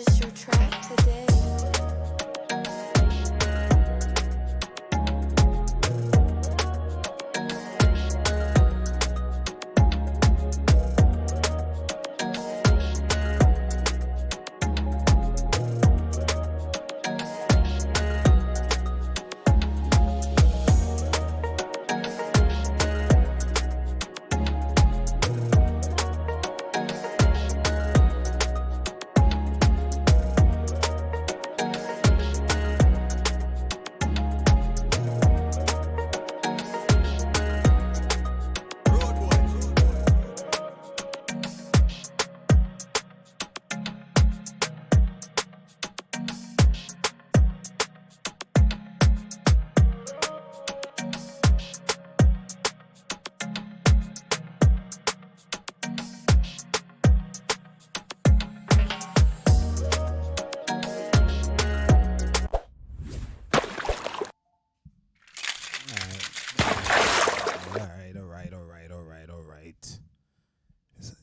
purchase your track today.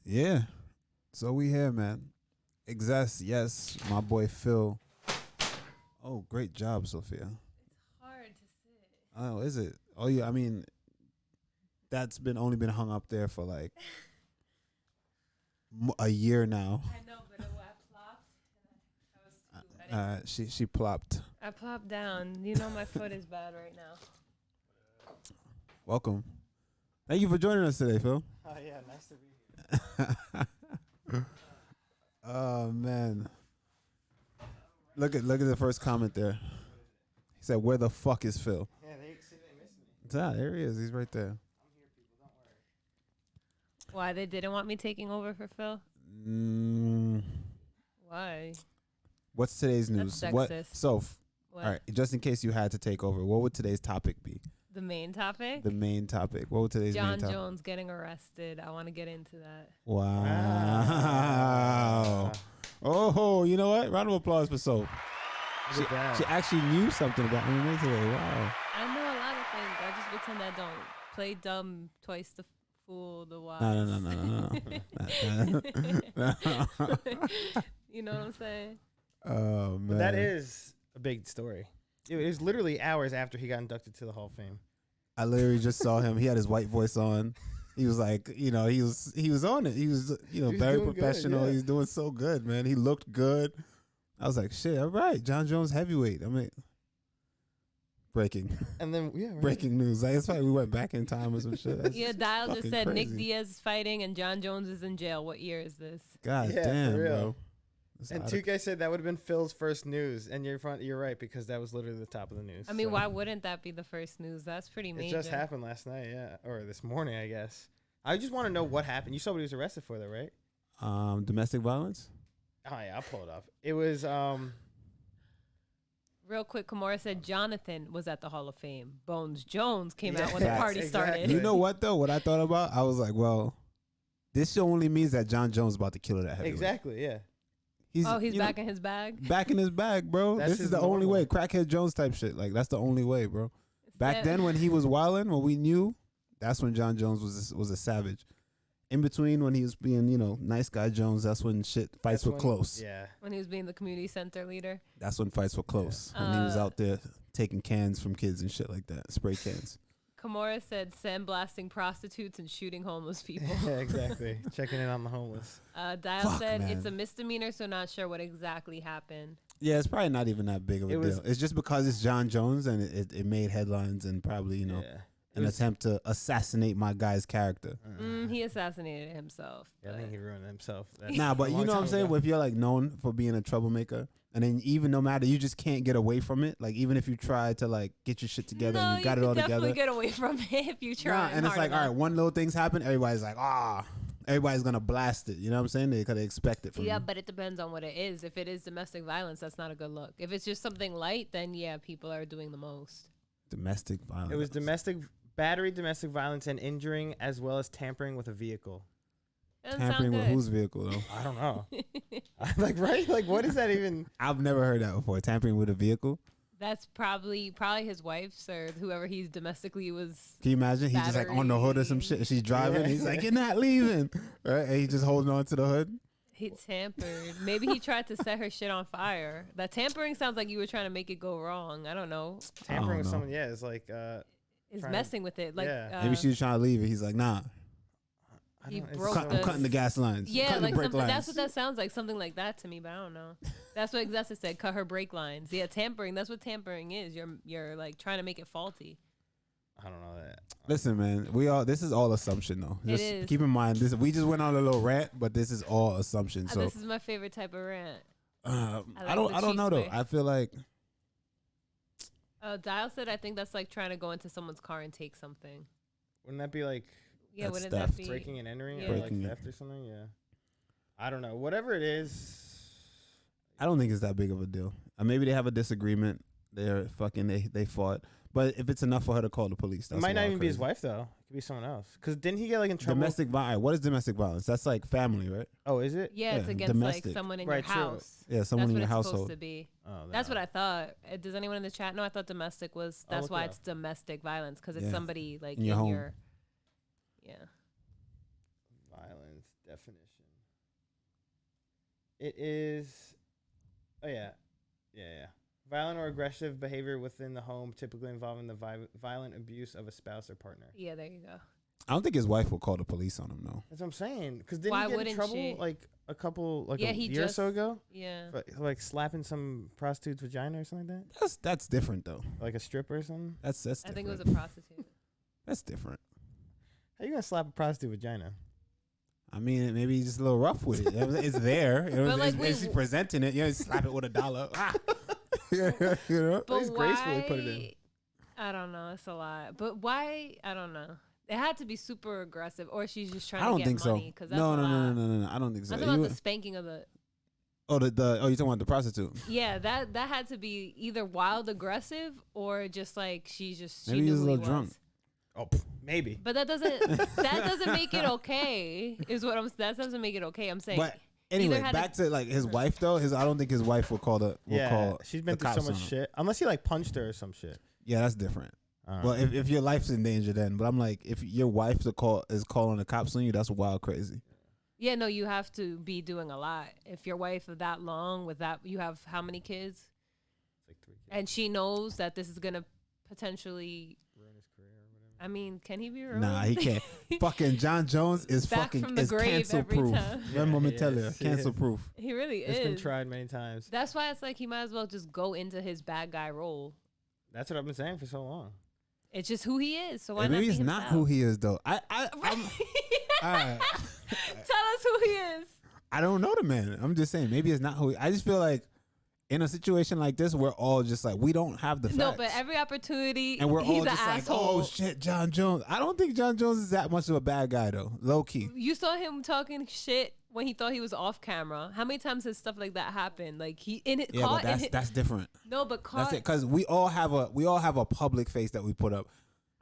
Yeah. So we here, man. Exess, yes, my boy Phil. Oh, great job, Sophia. It's hard to sit. Oh, is it? Oh, yeah. I mean, that's only been hung up there for like a year now. I know, but I plopped. And I was too, She plopped. I plopped down. You know my foot is bad right now. Welcome. Thank you for joining us today, Phil. Oh yeah, nice to be here. Oh man. Look at the first comment there. He said, "Where the fuck is Phil?" Yeah, they miss me. There he is. He's right there. I'm here, people. Don't worry. Why they didn't want me taking over for Phil? Why? What's today's news? That's What? sexist. So, What? all right. Just in case you had to take over, what would today's topic be? The main topic? The main topic. What would today's Jon main topic? Jones getting arrested. I want to get into that. Wow. Oh, you know what? Round of applause for Soap. She actually knew something about MMA today. Wow. I know a lot of things. I just pretend I don't. Play dumb twice to fool the wise. No. You know what I'm saying? Oh, man. But that is a big story. It was literally hours after he got inducted to the Hall of Fame. I literally just saw him. He had his white voice on. He was like, he was on it. He was, very professional. Good, yeah. He was doing so good, man. He looked good. I was like, shit, all right. Jon Jones heavyweight. I mean, breaking. And then, yeah, right. Breaking news. Like, it's like we went back in time or some shit. That's Yeah, Dial just fucking said crazy. Nick Diaz is fighting and Jon Jones is in jail. What year is this? God Yeah, damn, for real. bro. It's And out of- 2K said that would have been Phil's first news. And you're right, because that was literally the top of the news. I mean, so. why wouldn't that be the first news? That's pretty It major. just happened last night, yeah. Or this morning, I guess. I just want to know what happened. You saw what he was arrested for, though, right? domestic violence? Oh, yeah, I'll pull it up. It was, Real quick, Kimura said Jonathan was at the Hall of Fame. Bones Jones came Yeah, out when the facts, party started. exactly. You know what, though? What I thought about? I was like, well, this only means that Jon Jones is about to kill it at heavyweight. exactly, yeah. He's you know, back in his bag. back in his bag, bro. That's This is his the only normal. way. Crackhead Jones type shit. Like, that's the only way, bro. Back Yeah. then when he was wilding, when we knew, that's when Jon Jones was a savage. In between, when he was being, nice guy Jones, that's when fights That's were when- close. Yeah. When he was being the community center leader. That's when fights were close. When he was out there taking cans from kids and shit like that. Spray cans. Kimura said sandblasting prostitutes and shooting homeless people. Yeah, exactly. Checking in on the homeless. Dial Fuck, said man. it's a misdemeanor, so not sure what exactly happened. Yeah, it's probably not even that big of a It was- deal. It's just because it's Jon Jones and it made headlines and probably, Yeah. an attempt to assassinate my guy's character. He assassinated himself. Yeah, I but- think he ruined himself. Nah, but you know what I'm saying? If you're like known for being a troublemaker, and then even no matter, you just can't get away from it. Like even if you try to like get your shit together, and you got it all definitely together. get away from it if you try. Nah, and it's like, all right, one little thing's happen, everybody's like, everybody's gonna blast it. You know what I'm saying? They could expect it from Yeah, you. but it depends on what it is. If it is domestic violence, that's not a good look. If it's just something light, then yeah, people are doing the most. Domestic violence. It was domestic violence, and injuring, as well as tampering with a vehicle. Doesn't Tampering sound with good. whose vehicle though? I don't know. Like, right? Like, what is that even? I've never heard that before. Tampering with a vehicle. That's probably his wife's or whoever he's domestically was. Can you imagine? He's just like on the hood or some shit. She's driving. Yeah. He's like, "You're not leaving," right? And he's just holding on to the hood. He tampered. Maybe he tried to set her shit on fire. That tampering sounds like you were trying to make it go wrong. I don't know. Tampering with someone, yeah, is like Is messing with it. Like maybe she was trying to leave it. He's like, nah. He broke I'm cutting the gas lines. Yeah, like something. Lines. That's what that sounds like. Something like that to me, but I don't know. That's what Exessa said. Cut her brake lines. Yeah, tampering. That's what tampering is. You're like trying to make it faulty. I don't know that. Listen, man, this is all assumption though. It Just is. keep in mind this. We just went on a little rant, but this is all assumption. So This is my favorite type of rant. I don't know though. I feel like Dial said, I think that's like trying to go into someone's car and take something. Wouldn't that be like Yeah, That's wouldn't that theft. be breaking and entering Yeah. or like Breaking it. theft or something? Yeah. I don't know. Whatever it is. I don't think it's that big of a deal. Maybe they have a disagreement. They fought. But if it's enough for her to call the police, It that's might not wild even be his crazy. wife though. It could be someone else. Because didn't he get like in trouble? Domestic violence. What is domestic violence? That's like family, right? Oh, is it? Yeah, it's Yeah, against domestic. like someone in Right, your true. house. Yeah, someone That's in what your it's household. supposed to be. Oh, That's what I thought. Does anyone in the chat know? I thought domestic was. I'll That's look why it it's domestic violence because it's Yeah. somebody like In your home. Yeah. Violence definition. It is. Oh yeah, yeah. Violent or aggressive behavior within the home, typically involving the violent abuse of a spouse or partner. Yeah, there you go. I don't think his wife will call the police on him though. That's what I'm saying. Because didn't Why he get in wouldn't trouble she? like a couple, like Yeah, a he year or so just- ago? Yeah. For, like slapping some prostitute's vagina or something like That's different though. that? Like a stripper or something? That's I different. think it was a prostitute. That's different. How you gonna slap a prostitute vagina? I mean, maybe he's just a little rough with it. It's there. You know, But, like, it's wait, presenting it. You know, slap it with $1. Ah. You know? But least why? gracefully put it in. I don't know. It's a lot. But why? I don't know. It had to be super aggressive, or she's just trying I don't to get think so. money. Cause that's No. a lot. I don't think so. I'm talking about You- the spanking of the. oh, you talking about the prostitute? Yeah, that had to be either wild aggressive or just like she Maybe knew he's a who he little drunk. was. Oh, maybe. But that doesn't make it okay. Is what I'm. That doesn't make it okay. I'm saying. But anyway, either had back to like his wife though. I don't think his wife will call the. Will Yeah, call she's been the through so cops much on him. shit. Unless he like punched her or some shit. Yeah, that's different. I don't Well, know. if your life's in danger, then. But I'm like, if your wife is calling the cops on you, that's wild crazy. Yeah, no, you have to be doing a lot. If your wife is that long with that, you have how many kids? It's like 3 kids. And she knows that this is gonna potentially. Ruin his career or whatever. I mean, can he be ruined? Nah, he can't. Fucking Jon Jones is Back from the is grave cancel every proof. time. Remember me he tell you, is. cancel proof. He really It's is. been tried many times. That's why it's like he might as well just go into his bad guy role. That's what I've been saying for so long. It's just who he is. So why Hey, not maybe be it's not who himself? he is though. I'm, all right. Tell us who he is. I don't know the man. I'm just saying maybe it's not who. I just feel like in a situation like this, we're all just like we don't have the facts. No, but every opportunity, and we're he's all an just like, asshole. oh shit, Jon Jones. I don't think Jon Jones is that much of a bad guy though. Low key. You saw him talking shit when he thought he was off camera. How many times has stuff like that happened? Like he in it Yeah, caught but in it. that's different. No, but That's caught. it. Because we all have a public face that we put up.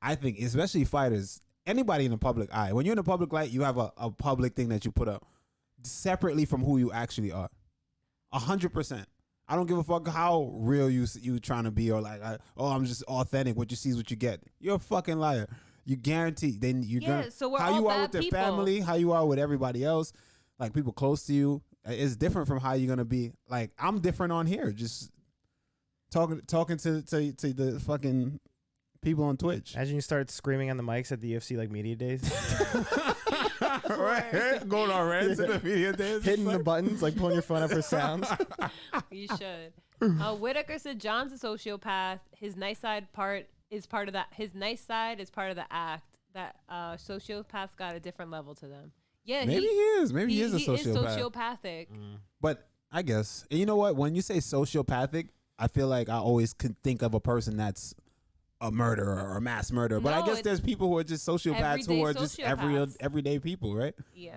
I think, especially fighters, anybody in the public eye. When you're in the public light, you have a public thing that you put up separately from who you actually are. 100%. I don't give a fuck how real you trying to be or like, I'm just authentic. What you see is what you get. You're a fucking liar. You guarantee. Then you're Yeah, gonna so we're how all you are bad with your people. family, how you are with everybody else, like people close to you. It's different from how you're gonna be. Like I'm different on here. Just talking to the fucking people on Twitch. Imagine you start screaming on the mics at the UFC like media days, Right? Going on rants in the media days. hitting the buttons, like pulling your phone up for sounds. You should. Whitaker said John's a sociopath. His nice side is part of that. His nice side is part of the act. That sociopaths got a different level to them. Yeah, Maybe he is. Maybe he is a He is sociopath. sociopathic. But I guess, and you know what? When you say sociopathic, I feel like I always can think of a person that's a murderer or a mass murderer. But I No, guess there's people who are just sociopaths who everyday are just sociopaths. everyday people, right? Yeah,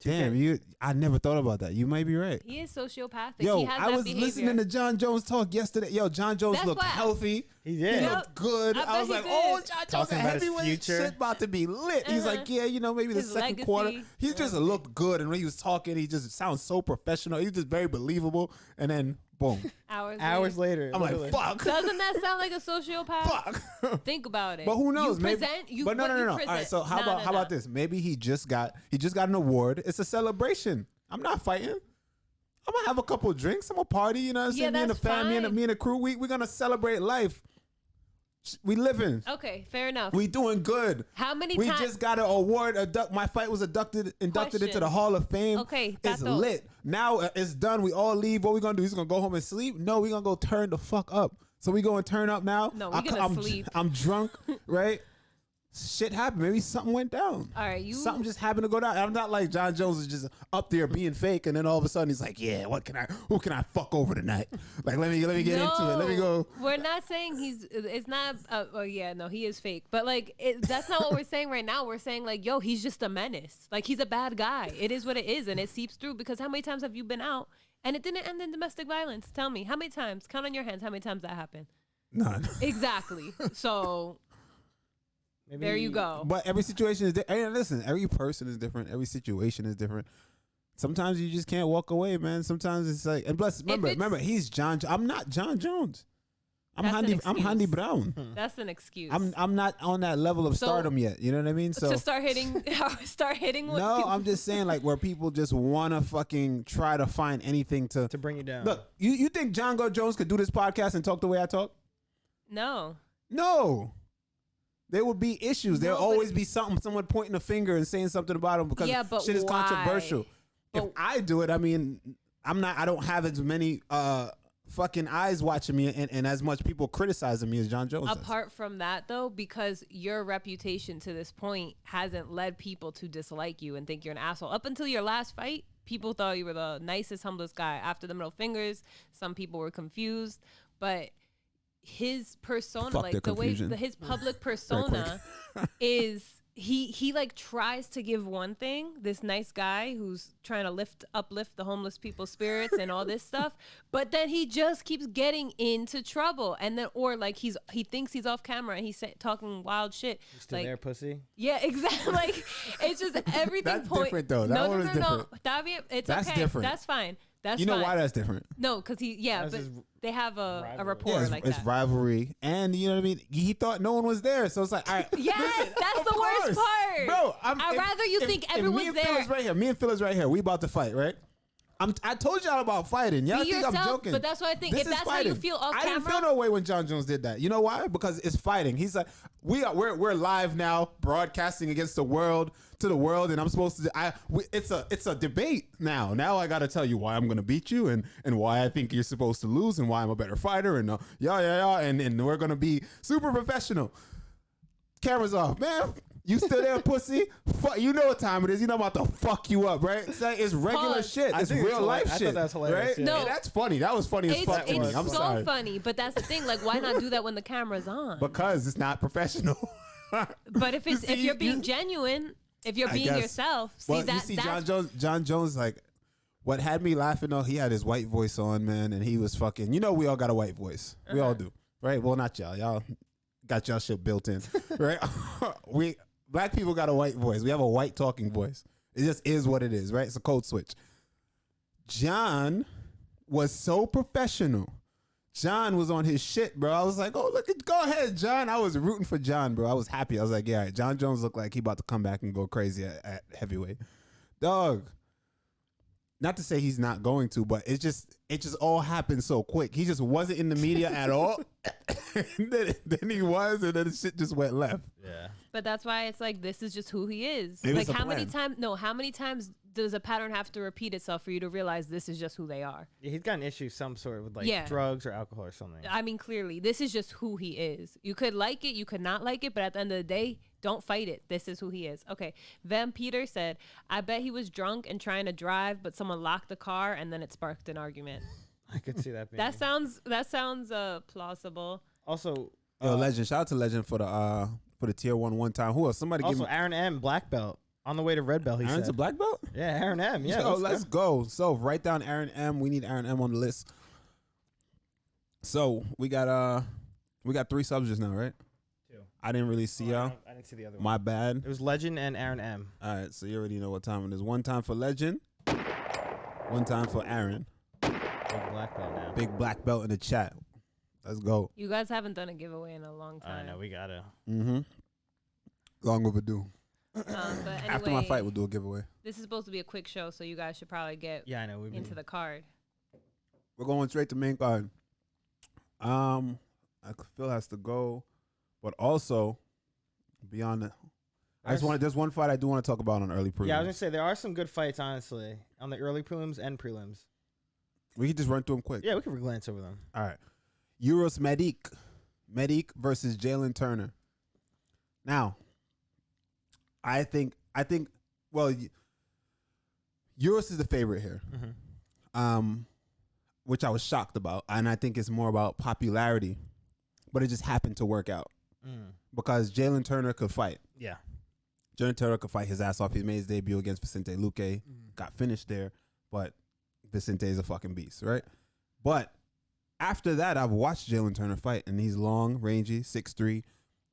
Damn, I never thought about that. You might be right. he is sociopathic. Yo, he has I that was behavior. listening to Jon Jones talk yesterday. Yo, Jon Jones That's looked why- healthy. He He did. Yep. looked good. I I, bet was he like, did. oh, Jon Jones, Talking about his heavyweight future. shit about to be lit. He's Uh-huh. like, yeah, maybe the His second quarter. legacy. He just looked good. And when he was talking, he just sounds so professional. He's just very believable. And then, boom. Hours later. I'm like, literally. fuck. Doesn't that sound like a sociopath? Fuck. Think about it. But who knows? You Maybe. present. But no. what you All right. present. So how No, about no, how about no. this? Maybe he just got an award. It's a celebration. I'm not fighting. I'm gonna have a couple of drinks. I'm gonna party. You know what I'm saying? Me and the that's family, fine. me and the crew. We're gonna celebrate life. We living. Okay, fair enough. We doing good. How many We times? just got an award. My fight was inducted into Question. the Hall of Fame. Okay, It's Tato. lit. Now it's done. We all leave. What we gonna do? He's gonna go home and sleep? No, we gonna go turn the fuck up. So we going to turn up now? No, we gonna sleep. I'm drunk, right? Shit happened. Maybe something went down. All right, Something just happened to go down. I'm not like Jon Jones is just up there being fake, and then all of a sudden he's like, "Yeah, who can I fuck over tonight? Like, let me get into it. Let me go." We're not saying it's not. Oh yeah, no, he is fake. But like, that's not what we're saying right now. We're saying like, yo, he's just a menace. Like, he's a bad guy. It is what it is, and it seeps through. Because how many times have you been out and it didn't end in domestic violence? Tell me, how many times? Count on your hands. How many times that happened? None. Exactly. So. Maybe, There you go. But every situation is different. Hey, listen, every person is different. Every situation is different. Sometimes you just can't walk away, man. Sometimes it's like, and plus, remember, he's Jon. I'm not Jon Jones. I'm Handy Brown. That's an excuse. I'm not on that level of stardom yet. You know what I mean? So to start hitting. no, I'm just saying like where people just want to fucking try to find anything to bring you down. Look, you think Jon Jones could do this podcast and talk the way I talk? No. There would be issues. There'll always be someone pointing a finger and saying something about him because but shit is why? controversial. If I do it, I mean, I don't have as many fucking eyes watching me and as much people criticizing me as Jon Jones does. Apart from that, though, because your reputation to this point hasn't led people to dislike you and think you're an asshole. Up until your last fight, people thought you were the nicest, humblest guy. After the middle fingers, some people were confused, but his persona, Fuck like the way his public persona is, he like tries to give one thing, this nice guy who's trying to uplift the homeless people's spirits and all this stuff, but then he just keeps getting into trouble, and then or like he thinks he's off camera and he's talking wild shit. You still like, there, pussy? Yeah, exactly. Like, it's just everything. That's different, though. That one is different. Davia, That's okay. different. That's fine. That's you know fine. why that's different? No, because but they have a rapport Yeah, like it's that. rivalry, and you know what I mean. He thought no one was there, so it's like, all right. Yes, listen, that's of the worst course. part. Bro. I'd rather you think everyone's there. Me and Phyllis right here. We about to fight, right? I told y'all about fighting. Y'all Be think yourself, I'm joking. but that's what I think. This If is that's how fighting. you feel off I didn't camera- feel no way when Jon Jones did that. You know why? Because it's fighting. He's like, we're live now, broadcasting against the world to the world, and I'm supposed to. It's a debate now. Now I got to tell you why I'm gonna beat you, and why I think you're supposed to lose, and why I'm a better fighter, and and we're gonna be super professional. Cameras off, man. You still there, pussy? You know what time it is. You know I'm about to fuck you up, right? It's regular Pause. shit. I It's think it's real life hilarious. I shit. thought that was hilarious, Right? yeah. No. Hey, that's funny. That was funny as fuck to me. It's I'm so sorry. funny, but that's the thing. Like, why not do that when the camera's on? Because it's not professional. But if You see, you're being genuine, if you're I being guess. yourself, Well, you see, Jon Jones, like, what had me laughing though, he had his white voice on, man, and he was fucking. You know, we all got a white voice. We all do, right? Well, not y'all. Y'all got y'all shit built in, right? Black people got a white voice. We have a white talking voice. It just is what it is, right? It's a code switch. Jon was so professional. Jon was on his shit, bro. I was like, oh, go ahead, Jon. I was rooting for Jon, bro. I was happy. I was like, yeah, all right. Jon Jones looked like he about to come back and go crazy at heavyweight. Dog. Not to say he's not going to, but it just all happened so quick. He just wasn't in the media at all. then he was, and then the shit just went left. Yeah. But that's why it's like, this is just who he is. It was Like, a how many plan. times does a pattern have to repeat itself for you to realize this is just who they are? Yeah, he's got an issue some sort with Yeah. drugs or alcohol or something. I mean, clearly, this is just who he is. You could like it, you could not like it, but at the end of the day, don't fight it. This is who he is. Okay. Van Peter said, I bet he was drunk and trying to drive, but someone locked the car and then it sparked an argument. I could see that being. That sounds plausible. Also, Yo, Legend. Shout out to Legend for the tier one time. Who else? Somebody give also me. Aaron M. black belt on the way to red belt. He Aaron's said. a black belt? Yeah, Aaron M. Yeah, Yo, let's go. So write down Aaron M. We need Aaron M on the list. So we got 3 subs just now, right? 2. I didn't really see y'all. I didn't see the other one. My bad. It was Legend and Aaron M. All right, so you already know what time it is. 1 time for Legend. 1 time for Aaron. Big black belt now. Big black belt in the chat. Let's go. You guys haven't done a giveaway in a long I time. know we gotta. Mm-hmm. Long overdue. But anyway, After my fight, we'll do a giveaway. this is supposed to be a quick show, so you guys should probably get Yeah, I know. We've into been, the card. We're going straight to main card. I Phil has to go, but also beyond that, there's one fight I do want to talk about on early prelims. yeah, I was gonna say there are some good fights, honestly, on the early prelims and prelims. We can just run through them quick. Yeah, we can glance over them. All right. Euros Medic versus Jalen Turner. Now, I think well, Euros is the favorite here. Mm-hmm. Which I was shocked about, and I think it's more about popularity, but it just happened to work out because Jalen Turner could fight. Yeah. Jalen Turner could fight his ass off. He made his debut against Vicente Luque, got finished there, but Vicente is a fucking beast, right? But after that, I've watched Jalen Turner fight, and he's long, rangy, 6'3".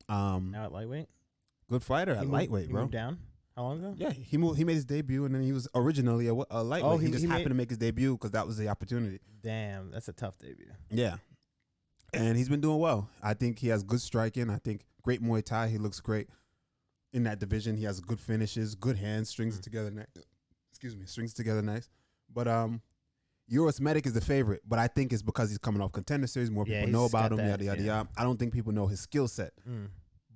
Now at lightweight. Good fighter at lightweight, he bro. Moved down. How long ago? Yeah, he moved. He made his debut, and then he was originally a lightweight. Oh, he just he happened to make his debut because that was the opportunity. Damn, that's a tough debut. Yeah, and he's been doing well. I think he has good striking. I think great Muay Thai. He looks great in that division. He has good finishes, good hands, strings it together nice. Strings it together nice. But Euros Medic is the favorite, but I think it's because he's coming off Contender Series. More people know about him. Yada yada yada. I don't think people know his skill set.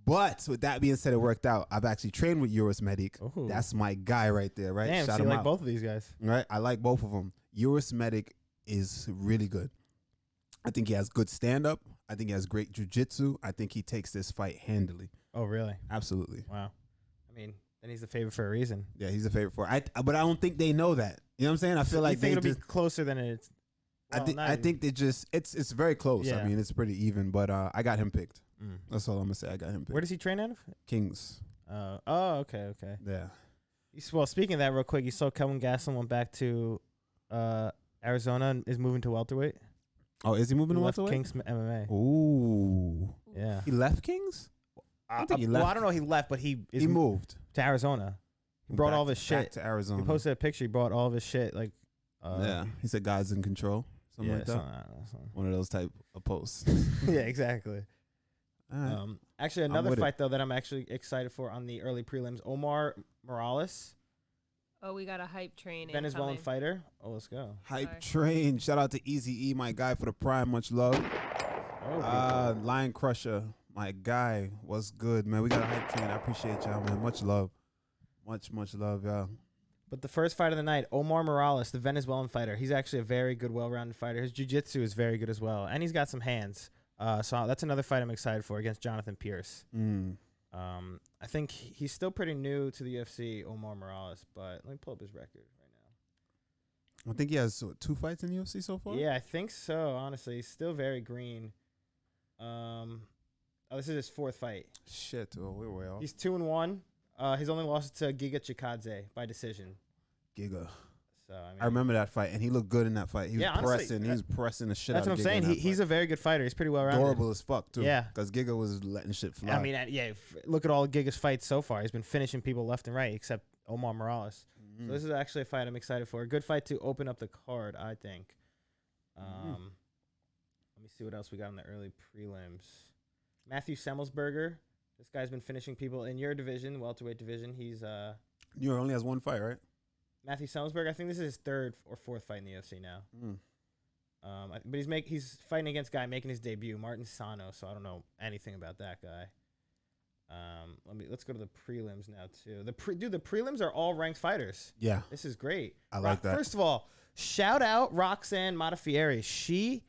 But with that being said, it worked out. I've actually trained with Euros Medic. Ooh. That's my guy right there, right? Damn, Shout so you him like out. both of these guys. Right? I like both of them. Euros Medic is really good. I think he has good stand-up. I think he has great jiu-jitsu. I think he takes this fight handily. Oh, really? Absolutely. Wow. I mean, then he's the favorite for a reason. Yeah, he's a favorite for it. But I don't think they know that. You know what I'm saying? I feel like you think they it'll be closer than it's. Well, I think they just it's very close. Yeah. I mean, it's pretty even. But I got him picked. That's all I'm gonna say. I got him picked. Where does he train out of? Kings. Okay. Yeah. Well, speaking of that, real quick, you saw Kelvin Gastelum went back to Arizona and is moving to welterweight. Oh, is he moving to Left welterweight? Kings MMA. Ooh. Yeah. He left Kings? I don't think he left. Well, I don't know. He left, but he moved to Arizona. He brought all of his back shit to Arizona. He posted a picture. He brought all of his shit. Like, yeah. He said God's in control. Something like that. Something. One of those type of posts. Yeah, exactly. All right. Actually, another with fight though that I'm actually excited for on the early prelims: Omar Morales, Oh, we got a hype train. Venezuelan incoming. fighter. Oh, let's go. Hype train. Shout out to Easy E, my guy, for the prime. Much love. Lion Crusher, my guy. What's good, man? We got a hype train. I appreciate y'all, man. Much love. Much love, y'all. But the first fight of the night, Omar Morales, the Venezuelan fighter. He's actually a very good, well-rounded fighter. His jiu-jitsu is very good as well, and he's got some hands. So that's another fight I'm excited for against Jonathan Pierce. I think he's still pretty new to the UFC, Omar Morales, but let me pull up his record right now. I think he has 2 fights in the UFC so far. Yeah, I think so. Honestly, he's still very green. This is his 4th fight. Shit. Oh, we're way off. He's 2-1. His only loss to Giga Chikadze by decision. Giga. So I mean, I remember that fight, and he looked good in that fight. He was honestly, pressing. He was pressing the shit that's out what of I'm Giga in saying. that He's fight. a very good fighter. He's pretty well rounded. Durable as fuck too. Yeah. Because Giga was letting shit fly. I mean, look at all Giga's fights so far. He's been finishing people left and right, except Omar Morales. So this is actually a fight I'm excited for. A good fight to open up the card, I think. Let me see what else we got in the early prelims. Matthew Semmelsberger. This guy's been finishing people in your division, welterweight division. He's New York only has 1 fight, right? Matthew Semmelsberger. I think this is his 3rd or 4th fight in the UFC now. But he's fighting against a guy making his debut, Martin Sano. So I don't know anything about that guy. Let's go to the prelims now too. The prelims are all ranked fighters. Yeah. This is great. I like that. First of all, shout out Roxanne Modafferi. She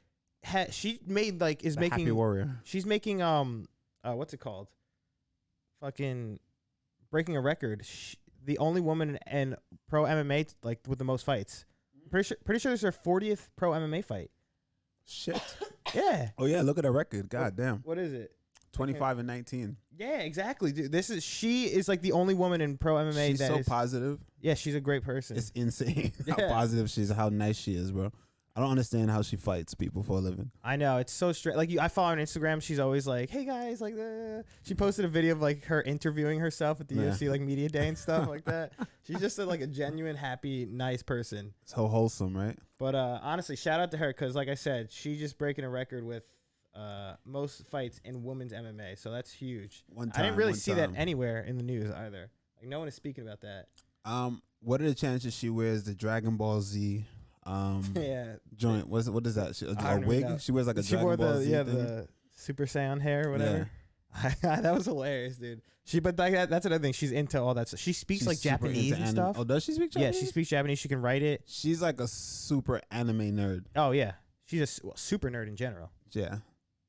made is The making Happy Warrior. She's making what's it called? Fucking breaking a record. The only woman in pro MMA with the most fights. Pretty sure this is her 40th pro MMA fight. Shit. Yeah. Oh yeah, look at her record. God damn. What is it? 25-19. Yeah, exactly, dude. She is like the only woman in pro MMA She's so positive. Yeah, she's a great person. It's insane how Yeah. positive she is, how nice she is, bro. I don't understand how she fights people for a living. I know, it's so straight. I follow her on Instagram. She's always like, "Hey guys," She posted a video of her interviewing herself at the UFC media day and stuff like that. She's just a genuine, happy, nice person. So wholesome, right? But honestly, shout out to her because, like I said, she's just breaking a record with most fights in women's MMA. So that's huge. I didn't really see that anywhere in the news either. Like no one is speaking about that. What are the chances she wears the Dragon Ball Z Yeah. joint? What is that? I A don't wig? know. She wears like a She Dragon wore Ball the Z thing? the Super Saiyan hair or whatever. That was hilarious, dude. But like that's another thing. She's into all that stuff. She speaks She's like super Japanese into and anime. stuff. Oh, does she speak Japanese? Yeah, she speaks Japanese. She can write it. She's like a super anime nerd. Oh yeah, she's a super nerd in general. Yeah.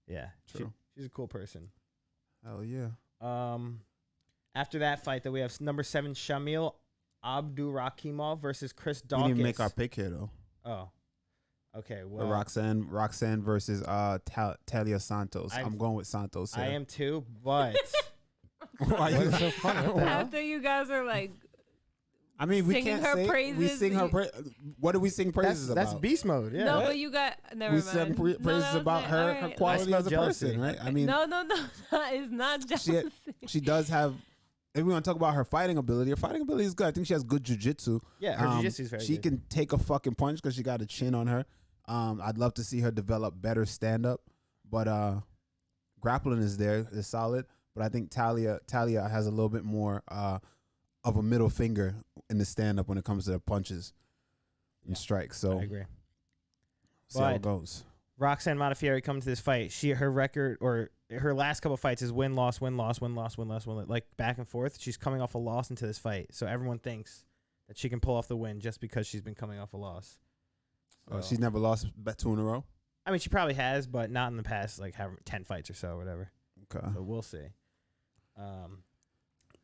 Yeah, True. She's a cool person. Oh yeah. After that fight, that we have number 7 Shamil Abdurakhimov versus Chris We Dawkins. didn't make our pick here though. Oh, okay. Well, Roxanne versus Talia Santos. I'm going with Santos here. I am too, but Why you what's so funny? What the hell? After you guys are like, I mean, we singing can't her say we praises, sing her. you- What do we sing praises That's about? beast mode. Yeah. no, but you got never We mind. sing No, praises that was about it. her, All her right. quality smell as a jealousy. person, right? I mean, no, it's not jealousy. she does have. If we want to talk about her fighting ability is good. I think she has good jujitsu. Yeah, her jiu-jitsu is very She good. can take a fucking punch because she got a chin on her. I'd love to see her develop better stand up, but grappling is solid. But I think Talia has a little bit more of a middle finger in the stand up when it comes to punches and strikes. So I agree. see how it But- goes. Roxanne Modafferi coming to this fight. Her record or her last couple fights is win, loss, like back and forth. She's coming off a loss into this fight, so everyone thinks that she can pull off the win just because she's been coming off a loss. So, She's never lost 2 in a row. I mean, she probably has, but not in the past, like 10 fights or so, or whatever. Okay. So we'll see.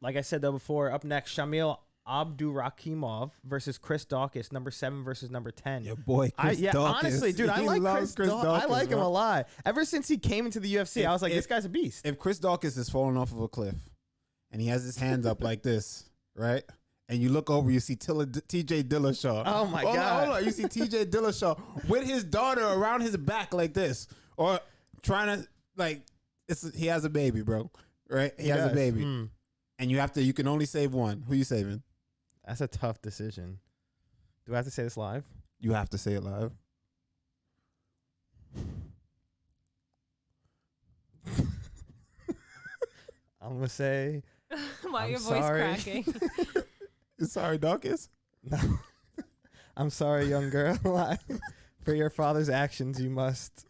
Like I said though before, up next, Shamil Abdurakhimov versus Chris Dawkins, number 7 versus number 10. Your boy Chris Dawkins. Honestly, dude, I He like loves Chris Dawkins. I Dawkins, like him bro. a lot. Ever since he came into the UFC, I was like, this guy's a beast. If Chris Dawkins is falling off of a cliff and he has his hands up like this, right? And you look over, you see TJ Dillashaw. Oh my Hold God. on. You see TJ Dillashaw with his daughter around his back like this, or trying to he has a baby, bro. Right? He has a does. baby, Mm. and you can only save one. Who you saving? That's a tough decision. Do I have to say this live? You have to say it live. I'm gonna say Why I'm your voice sorry. cracking? Sorry, Dawkins. no. I'm sorry, young girl. For your father's actions, you must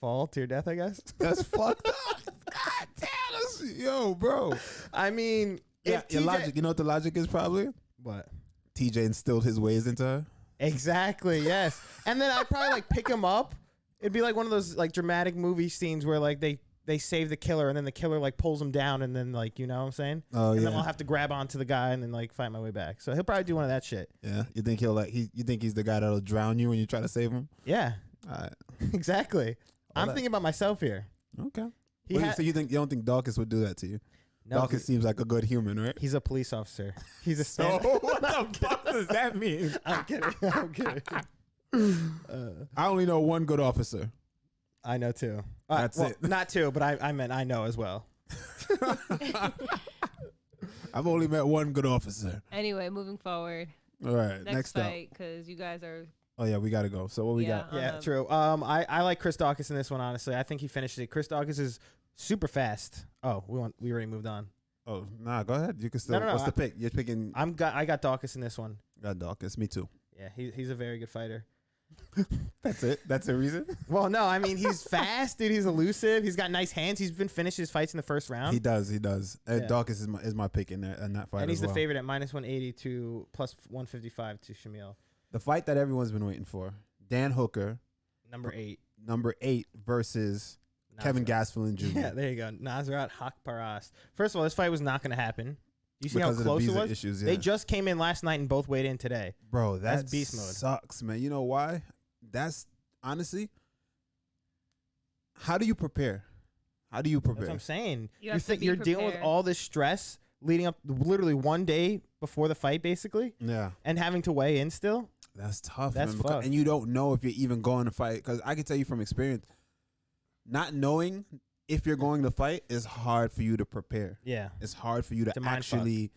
fall to your death, I guess. That's fucked up. God damn, yo, bro. I mean, Yeah, if your TJ logic. You know what the logic is probably? What? TJ instilled his ways into her. Exactly, yes. And then I'd probably like pick him up. It'd be like one of those like dramatic movie scenes where like they save the killer and then the killer like pulls him down and then like, you know what I'm saying? Oh, and yeah. then I'll have to grab onto the guy and then like fight my way back. So he'll probably do one of that shit. Yeah. You think you think he's the guy that'll drown you when you try to save him? Yeah, All right. exactly. I'm that- thinking about myself here. Okay. He had, So you don't think Dawkins would do that to you? no, Dawkins seems like a good human, right? he's a police officer. He's a So stand- what the fuck does that mean? I'm kidding. I'm kidding. I only know one good officer. I know too. That's well, it. Not two, but I meant I know as well. I've only met one good officer. Anyway, moving forward. All right. Next Next up. fight, because you guys are. Oh yeah, we gotta go. So what we Yeah. got? Yeah, true. I like Chris Dawkins in this one. Honestly, I think he finished it. Chris Dawkins is super fast. Oh, we already moved on. Oh nah, go ahead. You can still. No, no, What's the pick? You're picking. I got Dawkins in this one. Got Dawkins. Me too. Yeah, he's a very good fighter. That's it. That's the reason. Well, no, I mean he's fast, dude. He's elusive. He's got nice hands. He's been finished his fights in the first round. He does. He does. Yeah. Dawkins is my pick in that fight. And he's as the well. favorite at -180 to +155 to Shamil. The fight that everyone's been waiting for: Dan Hooker, Number 8. number 8 versus Kevin Gastelum Jr. Yeah, there you go. Nasrat Hakparast. First of all, this fight was not going to happen. You see because how of the close it visa was? issues. Yeah. They just came in last night and both weighed in today. Bro, That's that beast mode. sucks, man. You know why? That's honestly. How do you prepare? How do you That's what prepare? I'm saying. You have to think be you're dealing with prepared. all this stress leading up literally one day before the fight, basically, Yeah, and having to weigh in still. that's tough. That's man, because- fucked. and you don't know if you're even going to fight. Because I can tell you from experience, not knowing if you're going to fight is hard for you to prepare. Yeah. It's hard for you to It's a mind actually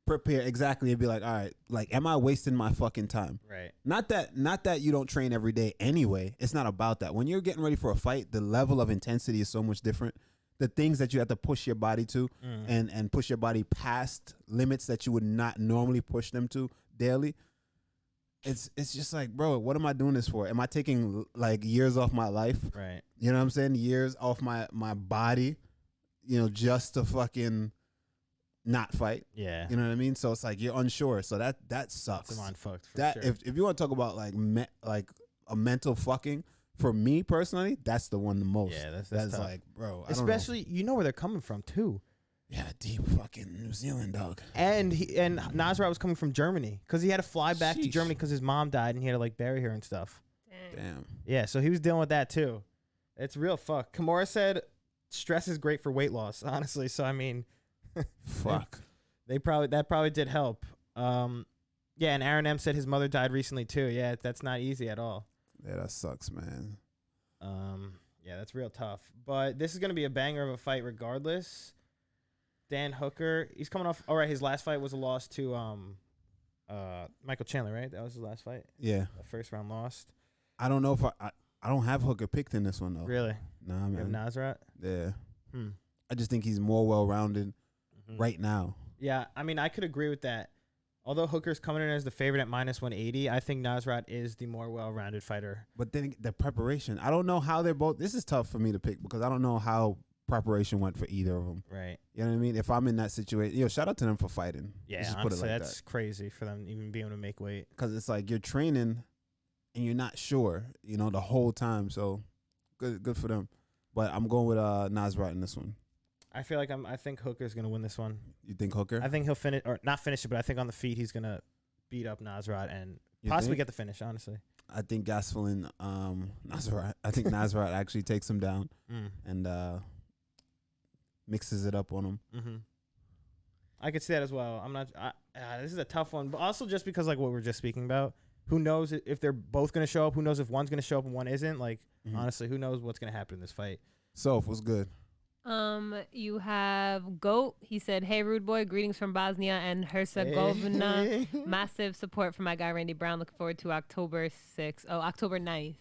prepare exactly and be like, all right, like, am I wasting my fucking time? Right. Not that you don't train every day anyway. It's not about that. When you're getting ready for a fight, the level of intensity is so much different the things that you have to push your body to Mm. and push your body past limits that you would not normally push them to daily. It's just like, bro, what am I doing this for? Am I taking like years off my life? Right. You know what I'm saying? Years off my body, you know, just to fucking not fight. Yeah. You know what I mean? So it's like you're unsure. So that sucks. It's mind fucked for That sure. if you want to talk about like like a mental fucking, for me personally, that's the one the most. Yeah, that's that's tough. like, bro. I don't know. Especially, you know where they're coming from too. Yeah, deep fucking New Zealand dog. And Nasrat was coming from Germany because he had to fly back to Sheesh. Germany because his mom died and he had to like bury her and stuff. Dang. Damn. Yeah, so he was dealing with that too. It's real fuck. Kimura said stress is great for weight loss, honestly. So I mean, Fuck. that probably did help. Yeah, and Aaron M said his mother died recently too. Yeah, that's not easy at all. Yeah, that sucks, man. Yeah, that's real tough. But this is gonna be a banger of a fight regardless. Dan Hooker, he's coming off. All right, his last fight was a loss to Michael Chandler, right? That was his last fight. Yeah. The first round lost. I don't know if I don't have Hooker picked in this one though. Really? Nah, You have man. Nasrat? Yeah. Hmm. I just think he's more well rounded Mhm. right now. Yeah, I mean, I could agree with that. Although Hooker's coming in as the favorite at -180, I think Nasrat is the more well-rounded fighter. But then the preparation, I don't know how they're both. This is tough for me to pick because I don't know how preparation went for either of them. Right. You know what I mean? If I'm in that situation, shout out to them for fighting. Yeah, Let's just honestly, that's crazy for them even being able to make weight. Because it's like you're training and you're not sure, you know, the whole time. So good for them. But I'm going with Nasrat in this one. I feel like I think Hooker's going to win this one. You think Hooker? I think he'll finish, or not finish it, but I think on the feet he's going to beat up Nasrat and You possibly think? get the finish, honestly. I think Gastelum, Nasrat. I think Nasrat actually takes him down and mixes it up on him. Mm-hmm. I could see that as well. I'm not. This is a tough one, but also just because like what we were just speaking about. Who knows if they're both going to show up? Who knows if one's going to show up and one isn't? Like honestly, who knows what's going to happen in this fight? So what's good? You have Goat. He said, "Hey, rude boy, greetings from Bosnia and Herzegovina. Hey. Massive support for my guy Randy Brown. Looking forward to October 9th. October 9th.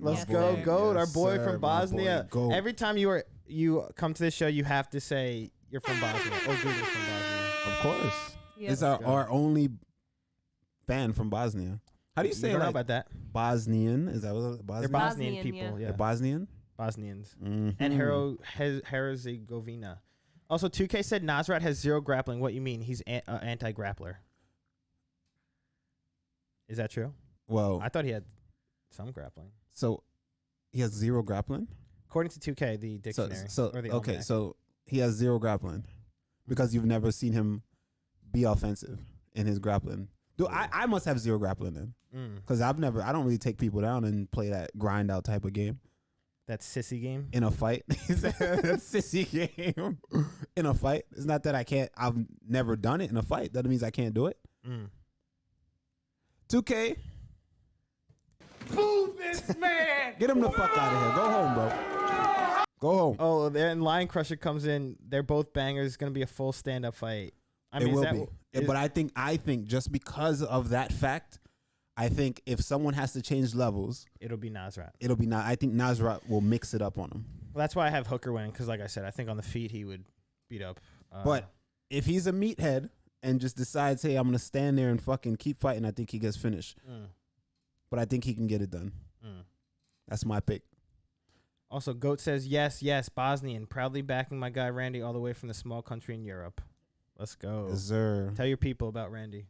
Let's Yes, go, sir. Goat, our Yes, boy sir, from my Bosnia. boy, Goat. Every time you come to this show, you have to say you're from Bosnia. Oh, greetings from Bosnia. Of course. Yep. It's Let's go. our only fan from Bosnia. How do you say don't know like about that? Bosnian? Is that what They're Bosnian? Bosnian Bosnian, people. yeah. Yeah, They're Bosnian? Bosnians. Mhm. And Herzegovina. Also, 2K said Nasrat has 0 grappling. What you mean? He's anti-grappler. Is that true? Well, I thought he had some grappling. so he has 0 grappling? According to 2K, the dictionary. So or the okay, almanac. so he has 0 grappling because you've never seen him be offensive in his grappling. Dude, I must have 0 grappling then because I don't really take people down and play that grind out type of game That sissy game. in a fight. Sissy game in a fight. It's not that I've never done it in a fight. That means I can't do it. 2K. Move this man! Get him the fuck out of here. Go home, bro. Go home. Oh, then Lion Crusher comes in. They're both bangers. It's gonna be a full stand-up fight. I mean, It is will that, be. But I think just because of that fact, I think if someone has to change levels, it'll be Nasrat. it'll be I think Nasrat will mix it up on him. Well, that's why I have Hooker winning because, like I said, I think on the feet he would beat up. But if he's a meathead and just decides, hey, I'm gonna stand there and fucking keep fighting, I think he gets finished. But I think he can get it done. That's my pick. Also, Goat says yes, Bosnian, proudly backing my guy Randy all the way from the small country in Europe. Let's go. Yes, sir. Tell your people about Randy.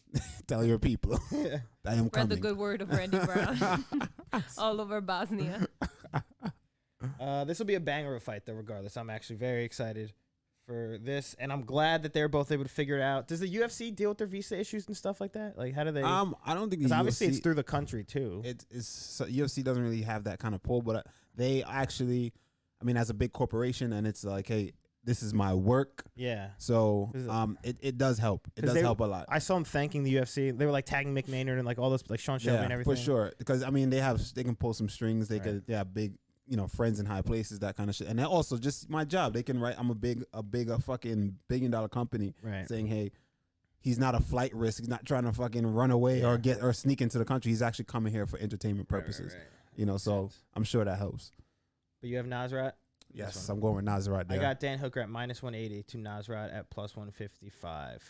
Tell your people. I am Spread coming. the good word of Randy Brown all over Bosnia. This will be a banger of a fight, though. Regardless, I'm actually very excited for this, and I'm glad that they're both able to figure it out. Does the UFC deal with their visa issues and stuff like that? Like, how do they? I don't think the Because obviously UFC it's through the country too. UFC doesn't really have that kind of pull, but they actually, I mean, as a big corporation, and it's like, hey, this is my work. Yeah. So it does help. It does help a lot. I saw them thanking the UFC. They were like tagging Mick Maynard and like all those, like Sean Shelby and everything. for sure. Because I mean, they can pull some strings. They Right. have big, friends in high places, that kind of shit. And then also just my job. They can write. I'm a fucking $1 billion company. Right. Saying, hey, he's not a flight risk. He's not trying to fucking run away or sneak into the country. He's actually coming here for entertainment purposes. Right. So sense. I'm sure that helps. But you have Nasrat. Yes, This one. I'm going with Nasrat there. I got Dan Hooker at -180 to Nasrat at +155.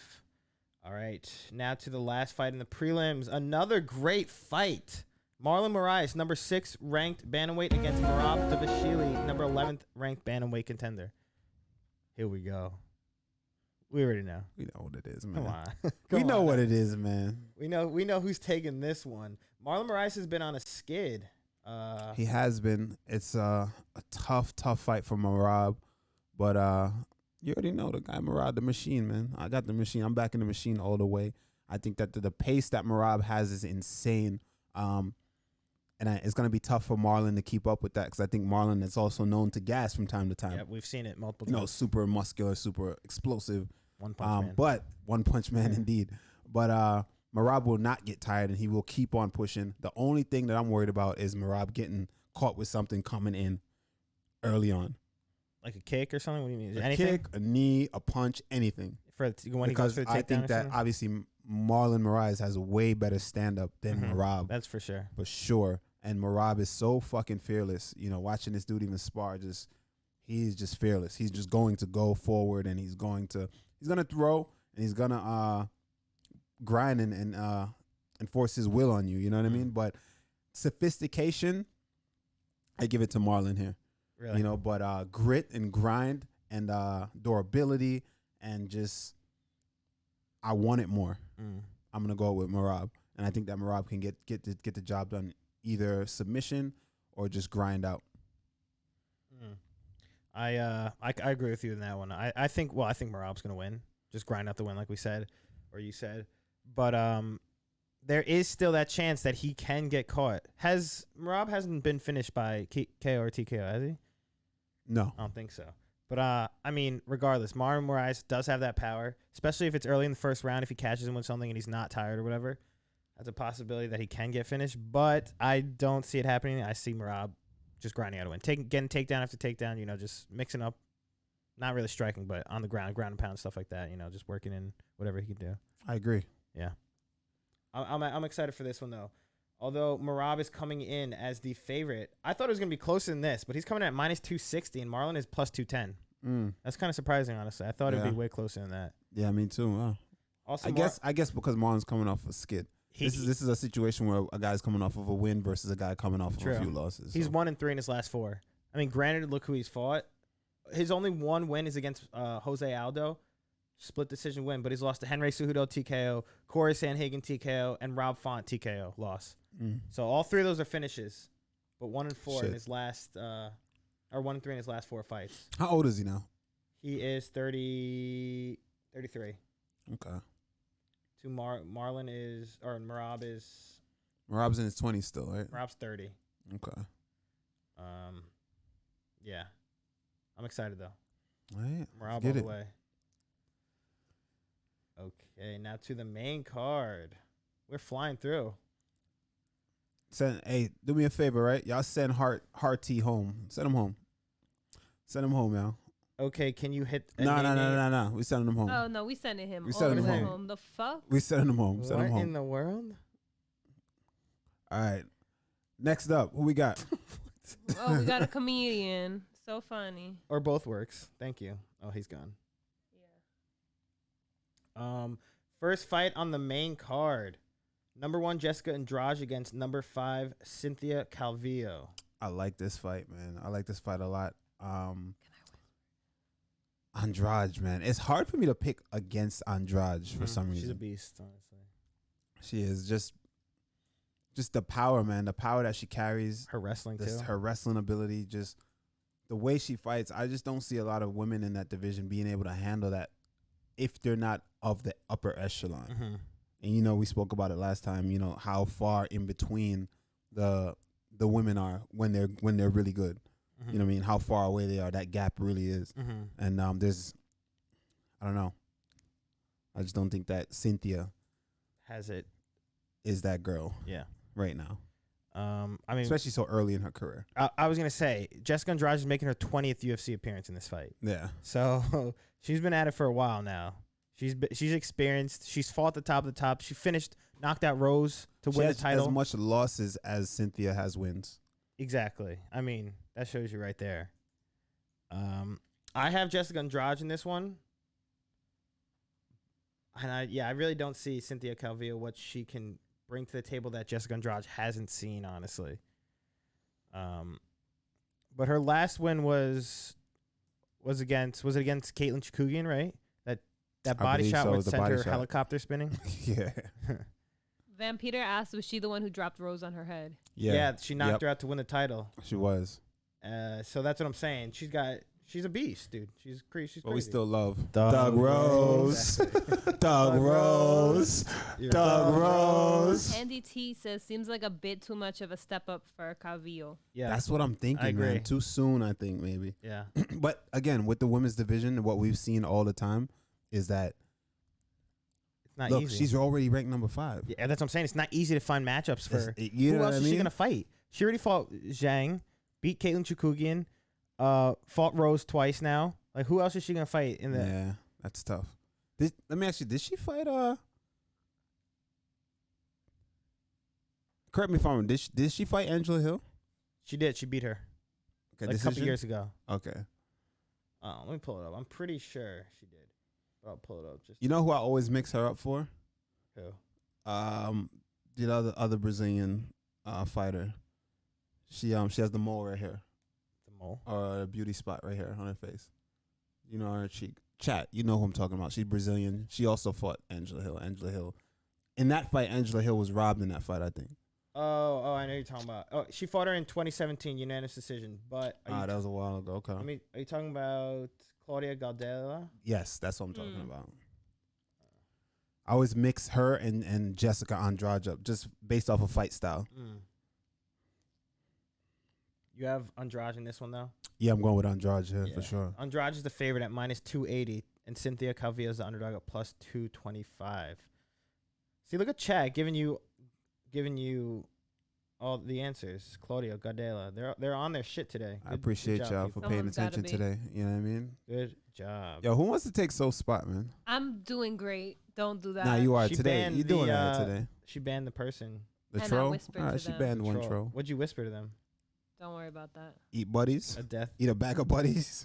All right, now to the last fight in the prelims. Another great fight. Marlon Moraes, number 6 ranked bantamweight against Merab Davashvili, number 11th ranked bantamweight contender. Here we go. We already know. We know what it is, man. Come on. We Come know on what now. it is, man. We know who's taking this one. Marlon Moraes has been on a skid. He has been. It's a tough fight for Merab, but you already know the guy Merab, the machine, man. I got the machine. I'm backing the machine all the way. I think that the pace that Merab has is insane. And it's going to be tough for Marlon to keep up with that because I think Marlon is also known to gas from time to time. Yeah, we've seen it multiple You know, times. super muscular, super explosive. One punch man. But one punch man indeed. But Merab will not get tired and he will keep on pushing. The only thing that I'm worried about is Merab getting caught with something coming in early on. Like a kick or something? What do you mean? A Anything? kick, a knee, a punch, anything. When he goes Because for the I takedown think or that something? obviously Marlon Moraes has a way better stand-up than Merab. That's for sure. For sure. And Merab is so fucking fearless. You know, watching this dude even spar, he's just fearless. He's just going to go forward and he's gonna throw and he's gonna grind and enforce his will on you. You know what I mean? But sophistication, I give it to Marlon here. Really? You know, but grit and grind and durability and just I want it more. I'm gonna go with Merab, and I think that Merab can get the job done, either submission or just grind out. I agree with you in that one. I think Merab's gonna win. Just grind out the win, like we said, or you said. But there is still that chance that he can get caught. Merab hasn't been finished by KO or TKO, has he? No. I don't think so. But I mean, regardless, Marlon Moraes does have that power, especially if it's early in the first round. If he catches him with something and he's not tired or whatever, that's a possibility that he can get finished. But I don't see it happening. I see Merab just grinding out a win, getting takedown after takedown. You know, just mixing up, not really striking, but on the ground and pound, stuff like that. You know, just working in whatever he can do. I agree. Yeah, I'm excited for this one though. Although Merab is coming in as the favorite, I thought it was going to be closer than this, but he's coming in at -260 and Marlon is +210. That's kind of surprising, honestly. I thought it'd be way closer than that. Yeah, me too. Wow. Also, I guess because Marlon's coming off a skid. This is a situation where a guy's coming off of a win versus a guy coming off of a few losses. He's so. 1-3 in his last 4. I mean, granted, look who he's fought. His only one win is against Jose Aldo, split decision win, but he's lost to Henry Cejudo TKO, Corey Sanhagen TKO, and Rob Font TKO loss. So all 3 of those are finishes, but 1-4 in his last, or 1-3 in his last 4 fights. How old is he now? He is 33. Okay. To Merab is. Merab's in his 20s still, right? Merab's 30. Okay. Yeah, I'm excited though. All right. Merab all the way. Okay, now to the main card. We're flying through. Hey, do me a favor, right? Y'all send Hearty home. Send him home. Send him home, y'all. Okay, can you hit? No. We sending him home. Oh no, we sending him. We sending all him the way home. The fuck? We sending him home. Send What him home. in the world? All right. Next up, who we got? Oh, we got a comedian. So funny. Or both works. Thank you. Oh, he's gone. Yeah. First fight on the main card. Number 1, Jessica Andrade against number 5, Cynthia Calvillo. I like this fight, man. I like this fight a lot. Andrade, man. It's hard for me to pick against Andrade for some reason. She's a beast, honestly. She is just the power, man. The power that she carries. Her wrestling too. Her wrestling ability, just the way she fights. I just don't see a lot of women in that division being able to handle that if they're not of the upper echelon. And, you know, we spoke about it last time, you know, how far in between the women are when they're really good. You know what I mean? How far away they are. That gap really is. And I don't know. I just don't think that Cynthia has it. Is that girl. Yeah. Right now. I mean, especially so early in her career. I was going to say, Jessica Andrade is making her 20th UFC appearance in this fight. Yeah. So she's been at it for a while now. She's experienced. She's fought at the top of the top. She knocked out Rose to win the title. As much losses as Cynthia has wins. Exactly. I mean, that shows you right there. I have Jessica Andrade in this one. And I really don't see Cynthia Calvillo, what she can bring to the table that Jessica Andrade hasn't seen, honestly. But her last win was against Caitlin Chikugian, right? That body shot would send her helicopter spinning. Yeah. Van Peter asked, was she the one who dropped Rose on her head? Yeah, she knocked her out to win the title. She was. So that's what I'm saying. She's a beast, dude. She's crazy. But we still love Doug Rose. Doug Rose. Doug Rose. Andy T says, seems like a bit too much of a step up for Calvillo. Yeah, that's what I'm thinking, I agree. man. Too soon, I think, maybe. Yeah. But again, with the women's division, what we've seen all the time is that it's not look, easy. she's already ranked number 5. Yeah, that's what I'm saying. It's not easy to find matchups for. You know who else what I is mean? she gonna fight? She already fought Zhang, beat Caitlin Chikugian, fought Rose twice now. Like, who else is she gonna fight in the? Yeah, that's tough. Let me ask you: did she fight? Correct me if I'm wrong. Did she fight Angela Hill? She did. She beat her Okay, like a couple years ago. Okay. Let me pull it up. I'm pretty sure she did. But I'll pull it up. Just You know who I always mix her up for? who? The other Brazilian fighter. She has the mole right here, The mole. or a beauty spot right here on her face. You know, her cheek. Chat. You know who I'm talking about. She's Brazilian. She also fought Angela Hill. Angela Hill. In that fight, Angela Hill was robbed in that fight, I think. Oh, I know you're talking about. Oh, she fought her in 2017, unanimous decision. But That was a while ago. Okay. are you talking about Claudia Gadelha? Yes, that's what I'm talking about. I always mix her and Jessica Andrade up just based off of fight style. You have Andrade in this one, though? Yeah, I'm going with Andrade here for sure. Andrade is the favorite at -280, and Cynthia Calvillo is the underdog at +225. See, look at Chad giving you all the answers. Claudio, Gadelha, they're on their shit today. I appreciate job, y'all people. for paying Someone's gotta attention be. today. You know what I mean? Good job. Yo, who wants to take So's spot, man? I'm doing great. Don't do that. Nah, you are She today. banned You're doing the, that today. She banned the person. The And I troll? whispered All right, to she them. banned one Troll. troll. What'd you whisper to them? Don't worry about that. Eat buddies? A death. Eat a bag of buddies?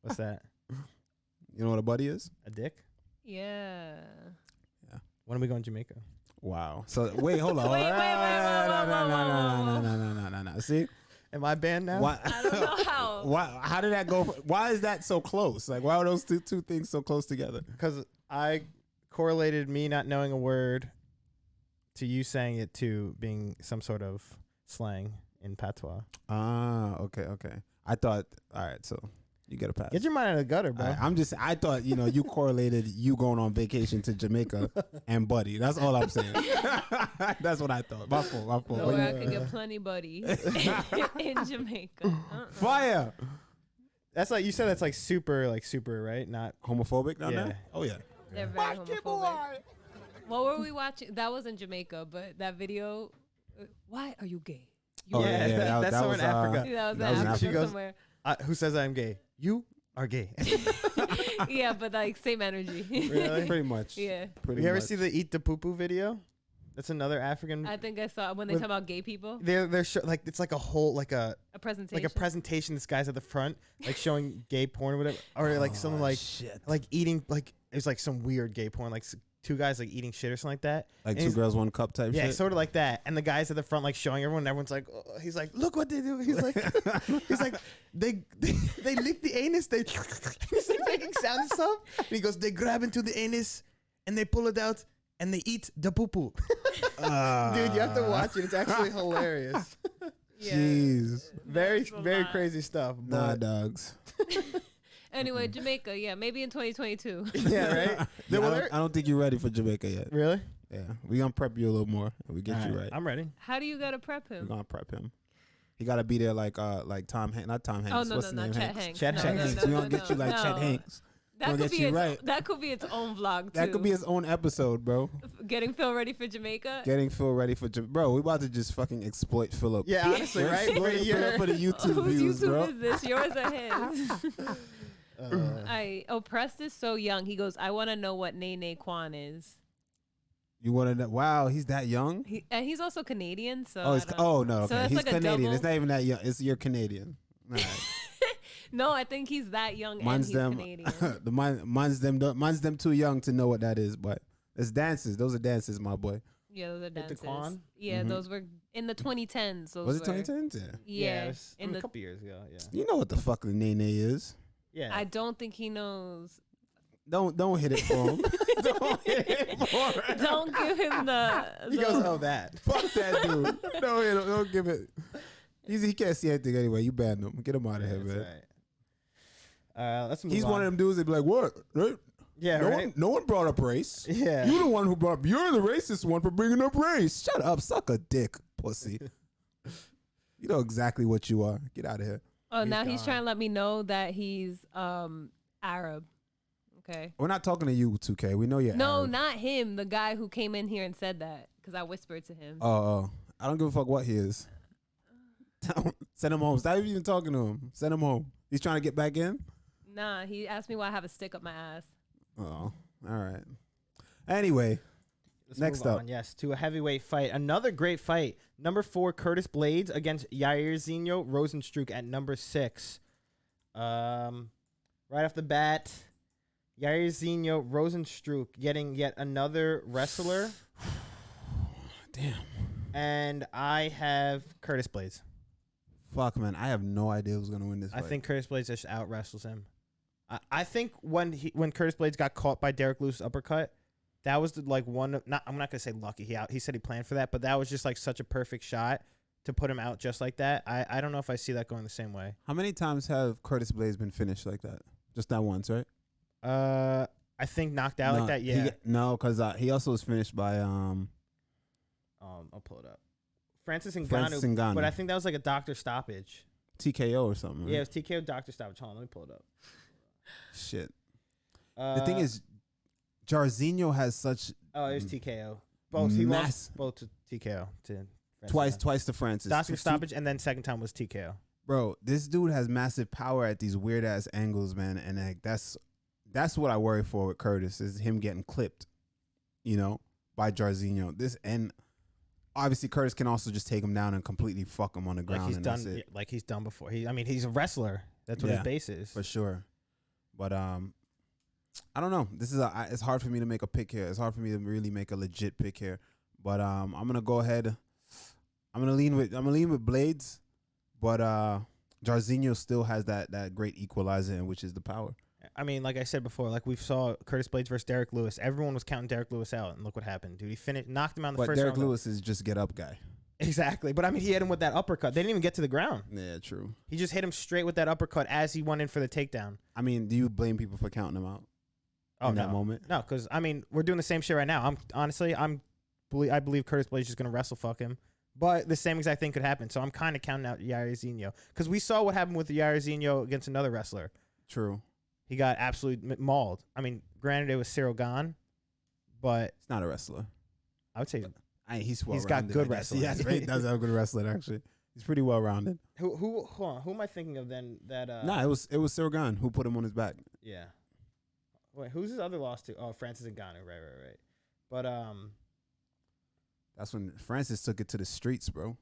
What's that? You know what a buddy is? A dick? Yeah. When are we going to Jamaica? Wow. So wait, hold on. Wait, No. See? Am I banned now? Why? I don't know how. Why? How did that go? Why is that so close? Like, why are those two things so close together? Because I correlated me not knowing a word to you saying it to being some sort of slang in patois. Okay. I thought, all right, so you get a pass. Get your mind out of the gutter, bro. All right, I thought, you correlated you going on vacation to Jamaica and buddy. That's all I'm saying. That's what I thought. My fault. No But way I could get plenty buddy in Jamaica. Fire. That's like you said. That's like super, right? Not Homophobic down Yeah. there? Oh, yeah. They're very homophobic. What were we watching? That was in Jamaica, but that video. Why are you gay? You Oh, are yeah. gay. that's somewhere in Africa. That was that was in in Africa She goes- somewhere. Who says I'm gay? You are gay. Yeah, but like same energy. Really? Pretty much. Yeah. Pretty You ever much. see the eat the poo poo video? That's another African. I think I saw when they With- talk about gay people. They're like it's like a whole like a A presentation. This guy's at the front like showing gay porn or whatever, or like something like shit. like eating like it was like some weird gay porn like two guys like eating shit or something like that. Like And two he's- girls, one cup type Yeah, shit? sort of like that. And the guys at the front like showing everyone. And everyone's like, oh, he's like, look what they do. He's like, they lick the anus. He's like making sounds and stuff. And he goes, they grab into the anus and they pull it out and they eat the poo poo. Dude, you have to watch it. It's actually hilarious. Yeah. Jeez. Very That's a very lot. crazy stuff. Nah, But dogs. Anyway, Jamaica. Yeah, maybe in 2022. yeah, right. Yeah, Well, I don't think you're ready for Jamaica yet. really? Yeah. We're going to prep you a little more and we get you Alright, right. I'm ready. How do you gotta prep We're him? going to prep him. He got to be there like Tom Hanks. Not Tom Hanks. Oh no, What's no, his not name? Chet Hanks. Chet No, Chet no, Hanks. no, We're no, going to get you like no. Chet Hanks. That Gonna could get be you its, right. that could be its own vlog too. That could be his own episode, bro. Getting Phil ready for Jamaica. Getting Phil ready for Bro, we about to just fucking exploit Philip. Yeah, honestly, right? For Exploit a year. Philip for the YouTube Whose views, YouTube bro. is this? Yours or his? Prest is so young. He goes, I want to know what Nene Kwan is. You want to know? Wow, he's that young? And he's also Canadian, so. Oh, I don't- oh no, So okay. it's He's like a Canadian. double- It's not even that young. You're Canadian. All right. No, I think he's that young Mine's and them. he's Canadian. Mine's them too young to know what that is. But it's dances. Those are dances, my boy. Yeah, those are With the dances. Quan? Yeah, Mhm. those were in the 2010s. Those Was it were, 2010s? Yeah. Yeah, it was, in a the. couple years ago. Yeah. You know what the fuck the nene is. Yeah. I don't think he knows. Don't hit it for him. Don't hit it for him. Don't give him the. he goes, oh, that. Fuck that dude. Don't give it. He can't see anything anyway. You banned him. Get him out of here, That's man. right. Let's move He's on. one of them dudes that be like, what? Right? Yeah, right? No one brought up race. Yeah. You the one who brought up. You're the racist one for bringing up race. Shut up. Suck a dick, pussy. You know exactly what you are. Get out of here. Oh, He's now he's gone. trying to let me know that he's Arab. Okay. We're not talking to you, 2K. We know you're No, Arab. not him. The guy who came in here and said that because I whispered to him. Oh, I don't give a fuck what he is. Send him home. Stop even talking to him. Send him home. He's trying to get back in? Nah, he asked me why I have a stick up my ass. Oh, all right. Anyway, Let's next move up. on, yes, to a heavyweight fight. Another great fight. Number 4, Curtis Blaydes against Jairzinho Rozenstruik at number 6. Right off the bat, Jairzinho Rozenstruik getting yet another wrestler. Damn. And I have Curtis Blaydes. Fuck, man. I have no idea who's going to win this I fight. think Curtis Blaydes just out wrestles him. I think when Curtis Blaydes got caught by Derek Lewis' uppercut, that was one of, I'm not gonna say lucky. He said he planned for that, but that was just like such a perfect shot to put him out just like that. I don't know if I see that going the same way. How many times have Curtis Blaydes been finished like that? Just that once, right? I think knocked out like that. Yeah. No, because he also was finished by I'll pull it up. Francis Francis Ngannou, Ngannou. but I think that was like a doctor stoppage. TKO or something. Right? Yeah, it was TKO doctor stoppage. Hold on, let me pull it up. Shit. The thing is, Jairzinho has such oh, it was TKO. Both he Mass- lost both to TKO to Francis Ngannou. twice to Francis. Doctor Two- stoppage, and then second time was TKO. Bro, this dude has massive power at these weird ass angles, man, and like, that's what I worry for with Curtis is him getting clipped, by Jairzinho. This and obviously Curtis can also just take him down and completely fuck him on the ground, Like he's and done, that's it like he's done before. He's a wrestler. That's what Yeah. his base is. for sure. But I don't know. This is it's hard for me to make a pick here. It's hard for me to really make a legit pick here. But I'm gonna go ahead. I'm gonna lean with Blaydes, but Jairzinho still has that great equalizer, in which is the power. I mean, like I said before, like we saw Curtis Blaydes versus Derek Lewis. Everyone was counting Derek Lewis out, and look what happened, dude. He knocked him out in the But first Derek round. Lewis is just get up guy. Exactly. But I mean, he hit him with that uppercut. They didn't even get to the ground. Yeah, true. He just hit him straight with that uppercut as he went in for the takedown. I mean, do you blame people for counting him out in that moment? No, because I mean, we're doing the same shit right now. I believe Curtis Blaydes is just gonna wrestle fuck him. But the same exact thing could happen. So I'm kind of counting out Jairzinho because we saw what happened with Jairzinho against another wrestler. True. He got absolutely mauled. I mean, granted it was Cyril Gane, but He's not a wrestler. I would say He's He's got good wrestling. Yes, he does have good wrestling. Actually, he's pretty well rounded. who am I thinking of then? That Nah, it was Cyril Gane who put him on his back. yeah. Wait, who's his other loss to? Oh, Francis Ngannou. Right. But That's when Francis took it to the streets, bro.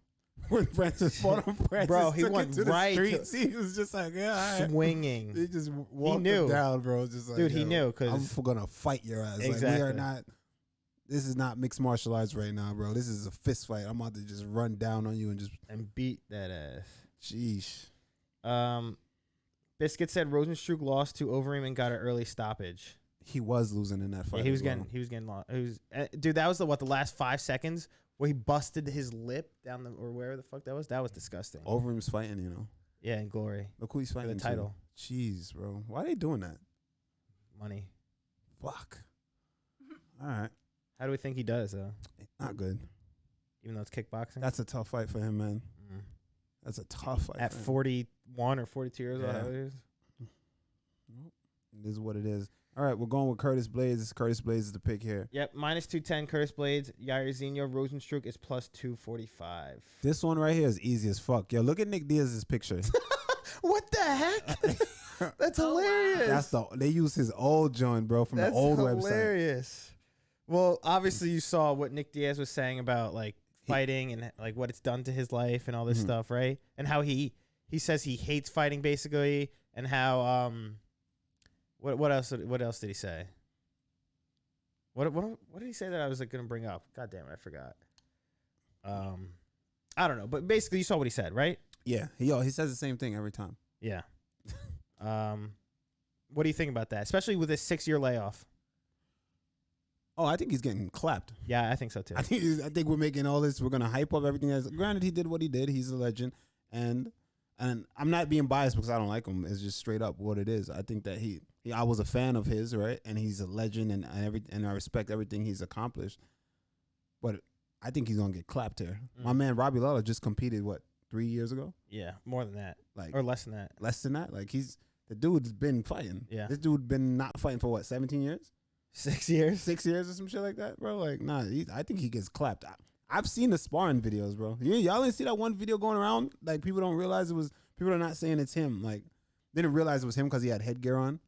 When Francis fought him, Francis Bro, he took went it to the right to- streets. He was just like, yeah, all right. swinging. He just walked knew. him down, bro. Just like, Dude, he yo, knew, I'm 'cause- gonna fight your ass. Like, we Exactly. are not. This is not mixed martial arts right now, bro. This is a fist fight. I'm about to just run down on you and just, And beat that ass. sheesh. Biscuit said Rozenstruik lost to Overeem and got an early stoppage. He was losing in that fight. Yeah, he was as well. getting lost. Dude, that was the last 5 seconds where he busted his lip down or wherever the fuck that was. That was disgusting. Overeem's fighting, Yeah, in Glory. Look who he's For fighting the to. title. Jeez, bro. Why are they doing that? Money. Fuck. All right. How do we think he does though? Not good. Even though it's kickboxing. That's a tough fight for him, man. Mm. That's a tough fight. At for him. 41 or 42 years old. Yeah. How it is. It is what it is. All right, we're going with Curtis Blaydes. Curtis Blaydes is the pick here. Yep, minus 210 Curtis Blaydes. Jairzinho Rozenstruik is plus 245. This one right here is easy as fuck. Yo, look at Nick Diaz's picture. What the heck? That's Oh, wow. hilarious. They use his old joint, bro, from That's the old hilarious. Well, obviously you saw what Nick Diaz was saying about like fighting and like what it's done to his life and all this Mhm. stuff, right? And how he he says he hates fighting basically, and how what else did he say? What did he say that I was like gonna bring up? God damn it, I forgot. I don't know, but basically you saw what he said, right? Yeah, he says the same thing every time. Yeah. What do you think about that, especially with this 6-year layoff? Oh, I think he's getting clapped. Yeah, I think so too. I think we're making all this. We're gonna hype up everything. As granted, he did what he did. He's a legend, and I'm not being biased because I don't like him. It's just straight up what it is. I think that I was a fan of his, right, and he's a legend, and I respect everything he's accomplished. But I think he's gonna get clapped here. My man Robbie Lawler just competed 3 years ago? Yeah, more than that, Like or less than that. less than that. Like the dude's been fighting. Yeah. This dude been not fighting for 17 years? 6 years. 6 years or some shit like that, bro. Like, nah, I think he gets clapped. I've seen the sparring videos, bro. Y'all didn't see that one video going around? Like, people don't realize people are not saying it's him. Like, they didn't realize it was him because he had headgear on.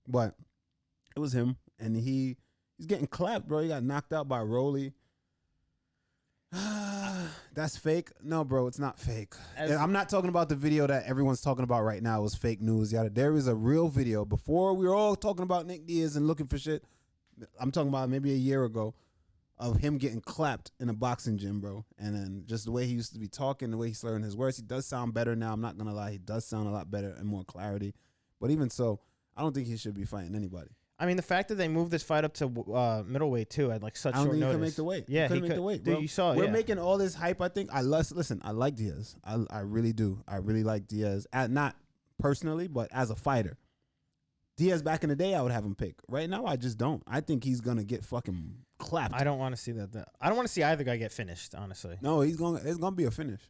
But it was him. And he's getting clapped, bro. He got knocked out by Rolly. That's fake. No, bro, it's not fake. I'm not talking about the video that everyone's talking about right now. It was fake news. There is a real video. Before we were all talking about Nick Diaz and looking for shit, I'm talking about maybe a year ago, of him getting clapped in a boxing gym, bro. And then just the way he used to be talking, the way he's slurring his words, he does sound better now. I'm not gonna lie, he does sound a lot better and more clarity. But even so, I don't think he should be fighting anybody. I mean, the fact that they moved this fight up to middleweight too at like such I don't short think notice. he could make the weight. Yeah, he couldn't make the weight, bro. Dude, you saw it. We're Yeah. making all this hype. I think listen. I like Diaz. I really do. I really like Diaz. Not personally, but as a fighter. Diaz back in the day, I would have him pick. Right now, I just don't. I think he's gonna get fucking clapped. I don't want to see that. I don't want to see either guy get finished. Honestly, No, it's gonna be a finish.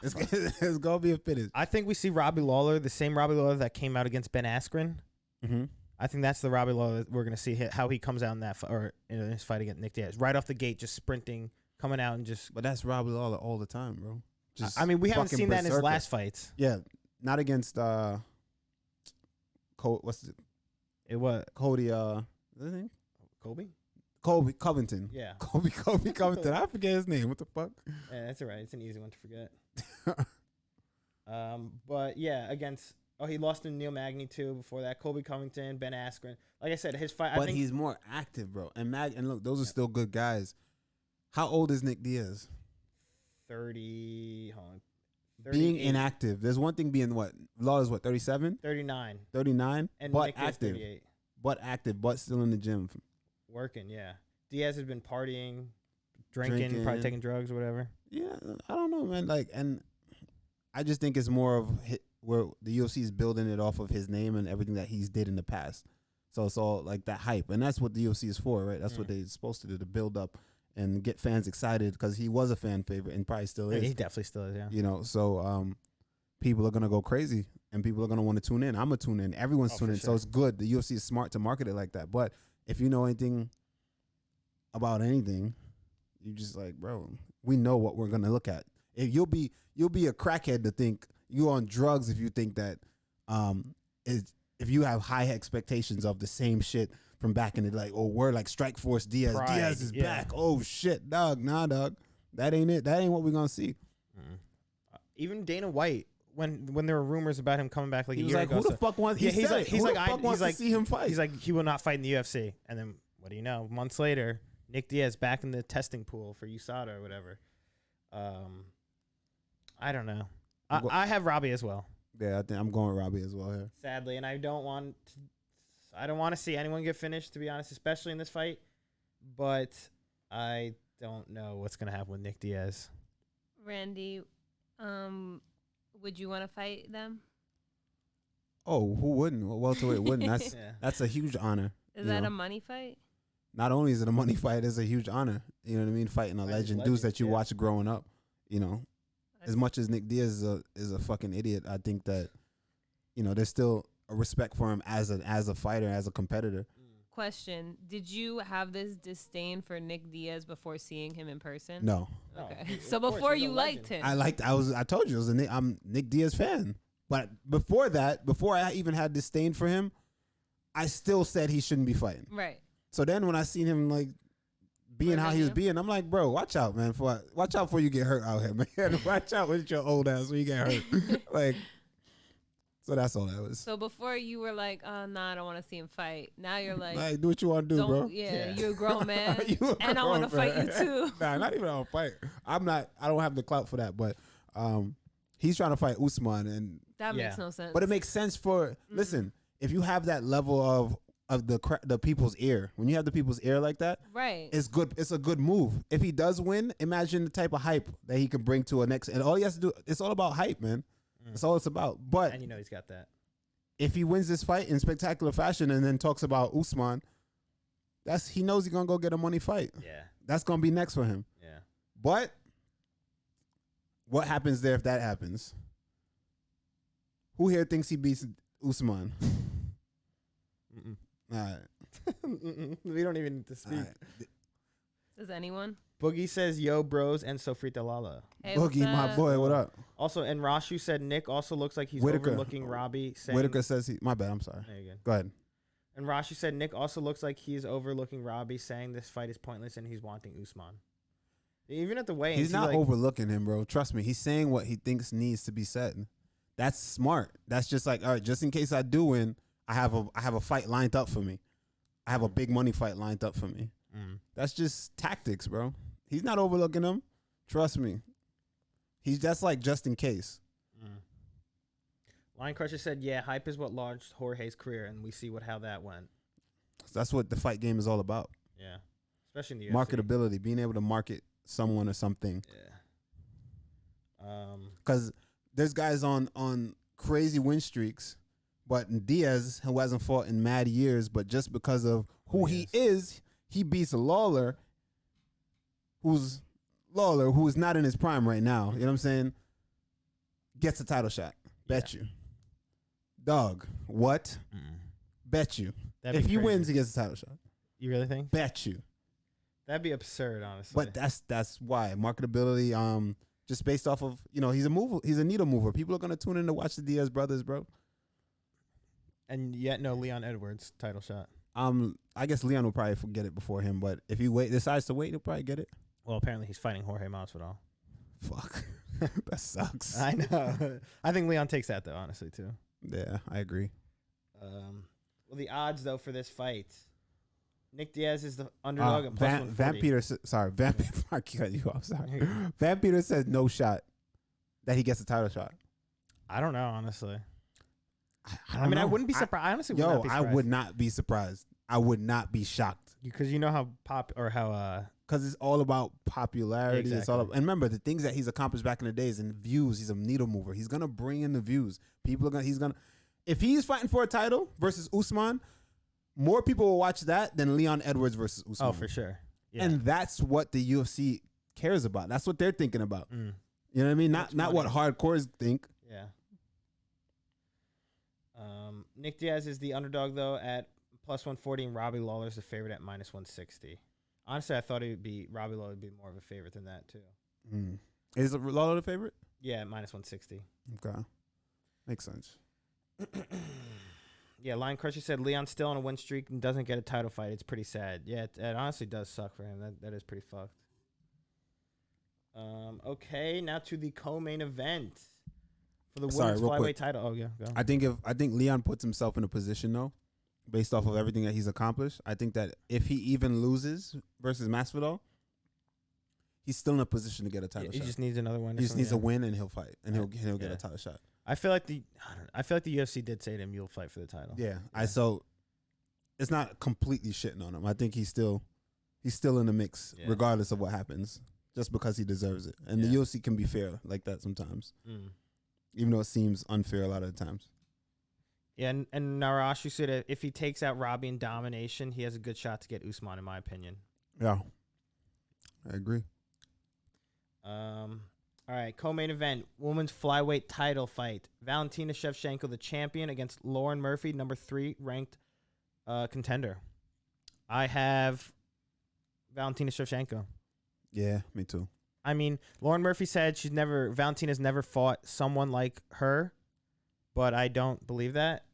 It's gonna be a finish. I think we see Robbie Lawler, the same Robbie Lawler that came out against Ben Askren. Mm-hmm. I think that's the Robbie Lawler that we're gonna see how he comes out in that or in his fight against Nick Diaz, right off the gate, just sprinting, coming out and just. But that's Robbie Lawler all the time, bro. I mean, we haven't fucking seen that in his berserker. last fights. Yeah, not against what's it? It was Cody. What's his name? Colby. Covington. Yeah. Kobe Covington. I forget his name. What the fuck? Yeah, that's all right. It's an easy one to forget. But yeah, against he lost to Neil Magny too. Before that, Colby Covington, Ben Askren. Like I said, his fight. But he's more active, bro. And look, those are still good guys. How old is Nick Diaz? 30. Hold on. Being 38, inactive. There's one thing being what? Lawler's what? 37? 39. 39? And But Nick is active. 38. But active. But still in the gym. Working, yeah. Diaz has been partying, drinking, probably taking drugs or whatever. Yeah, I don't know, man. Like, and I just think it's more of where the UFC is building it off of his name and everything that he's did in the past. So it's all like that hype, and that's what the UFC is for, right? That's what they're supposed to do, to build up and get fans excited, because he was a fan favorite and probably still is. He definitely still is, yeah. You know, so people are gonna go crazy and people are gonna want to tune in. I'm gonna tune in. Everyone's tuning in, so it's good. The UFC is smart to market it like that. But if you know anything about anything, you just like, bro, we know what we're gonna look at. If you'll be a crackhead to think you're on drugs if you think that if you have high expectations of the same shit from back in the day, oh, we're like Strike Force Diaz. Pride, Diaz is back. Oh shit, dog. Nah, dog. That ain't it. That ain't what we're gonna see. Even Dana White, when there were rumors about him coming back like He a was year like, ago. who the fuck wants? He's like, to see him fight? He's like, he will not fight in the UFC. And then what do you know? Months later, Nick Diaz back in the testing pool for USADA or whatever. I don't know. I have Robbie as well. Yeah, I think I'm going with Robbie as well here. Sadly, and I don't want to see anyone get finished, to be honest, especially in this fight. But I don't know what's gonna happen with Nick Diaz. Randy, would you want to fight them? Oh, who wouldn't? Well, welterweight wouldn't. That's that's a huge honor. Is that a money fight? Not only is it a money fight, it's a huge honor. You know what I mean? Fighting a legend, dudes that you watch growing up. You know, as much as Nick Diaz is a fucking idiot, I think that, you know, there's still a respect for him as a fighter, as a competitor. Question: did you have this disdain for Nick Diaz before seeing him in person? No. Okay. So before you liked him, I told you I'm Nick Diaz fan. But before that, before I even had disdain for him, I still said he shouldn't be fighting. Right. So then when I seen him like being how he was him? being. I'm like, bro, watch out, man. Watch out before you get hurt out here, man. Watch out with your old ass when you get hurt. Like, so that's all that was. So before you were like, oh, nah, I don't want to see him fight. Now you're like, do what you want to do, don't, bro. Yeah, you're a grown man. And I want to fight you too. Nah, not even on fight. I don't have the clout for that, but he's trying to fight Usman, and that makes no sense. but it makes sense for listen, if you have that level of the people's ear, when you have the people's ear like that, right, it's good. It's a good move. If he does win, imagine the type of hype that he can bring to a next. And all he has to do, it's all about hype, man. That's all it's about. But And he's got that. if he wins this fight in spectacular fashion and then talks about Usman, he knows he's gonna go get a money fight. Yeah. That's gonna be next for him. Yeah. But what happens there if that happens? Who here thinks he beats Usman? Mm-mm. All right. We don't even need to speak. All right. Does anyone? Boogie says, yo, bros, and Sofrita Lala. Hey, Boogie, my boy, what up? Also, and Rashu said Nick also looks like he's Whitaker. overlooking Robbie. Saying, Whitaker says my bad, I'm sorry. There you go. Go ahead. And Rashu said Nick also looks like he's overlooking Robbie, saying this fight is pointless and he's wanting Usman. Even at the weigh-ins, He's not overlooking him, bro. Trust me. He's saying what he thinks needs to be said. That's smart. That's just like, all right, just in case I do win, I have a fight lined up for me. I have a big money fight lined up for me. That's just tactics, bro. He's not overlooking him. Trust me. That's like just in case. Lion Crusher said, yeah, hype is what launched Jorge's career, and we see how that went. That's what the fight game is all about. Yeah. Especially in the UFC. Marketability, being able to market someone or something. Yeah. Because there's guys on crazy win streaks, but Diaz, who hasn't fought in mad years, but just because of who he is, he beats Lawler, who's not in his prime right now. You know what I'm saying? Gets a title shot. Bet you. Dog, what? Bet you. If he wins, he gets a title shot. You really think? Bet you. That'd be absurd, honestly. But that's why marketability. Just based off of he's a mover. He's a needle mover. People are gonna tune in to watch the Diaz brothers, bro. And yet, no Leon Edwards title shot. I guess Leon will probably get it before him, but if he decides to wait, he'll probably get it. Well, apparently he's fighting Jorge Masvidal. Fuck, that sucks. I know. I think Leon takes that though, honestly too. Yeah, I agree. Well, the odds though for this fight, Nick Diaz is the underdog at plus 140. Van Peter, sorry, I cut you off. Sorry, Van Peter says no shot that he gets a title shot. I don't know, honestly. I mean, I wouldn't be surprised. I honestly would not be surprised. I would not be surprised. I would not be shocked. Because you know how because it's all about popularity. Exactly. It's all about, and remember the things that he's accomplished back in the days and views. He's a needle mover. He's gonna bring in the views. If he's fighting for a title versus Usman, more people will watch that than Leon Edwards versus Usman. Oh, for sure. Yeah. And that's what the UFC cares about. That's what they're thinking about. You know what I mean? Not what hardcores think. Yeah. Nick Diaz is the underdog though at plus 140, and Robbie Lawler's the favorite at minus 160. Honestly, I thought Robbie Lawler would be more of a favorite than that too. Is Lawler the favorite? Yeah, at minus 160. Okay, makes sense. Yeah, Lion Crusher said Leon's still on a win streak and doesn't get a title fight. It's pretty sad. Yeah, it honestly does suck for him. That is pretty fucked. Okay, now to the co-main event for the women's flyweight title. Oh yeah, go. I think Leon puts himself in a position though, based off of everything that he's accomplished. I think that if he even loses versus Masvidal, he's still in a position to get a title shot. He just needs another win. He just needs a win and he'll fight and he'll get a title shot. I feel like the UFC did say to him, "You'll fight for the title." Yeah. So it's not completely shitting on him. I think he's still in the mix, regardless of what happens, just because he deserves it. And the UFC can be fair like that sometimes, even though it seems unfair a lot of the times. Yeah, and Narashu said if he takes out Robbie in domination, he has a good shot to get Usman, in my opinion. Yeah, I agree. All right, co-main event, women's flyweight title fight. Valentina Shevchenko, the champion, against Lauren Murphy, number 3 ranked contender. I have Valentina Shevchenko. Yeah, me too. I mean, Lauren Murphy said Valentina's never fought someone like her, but I don't believe that.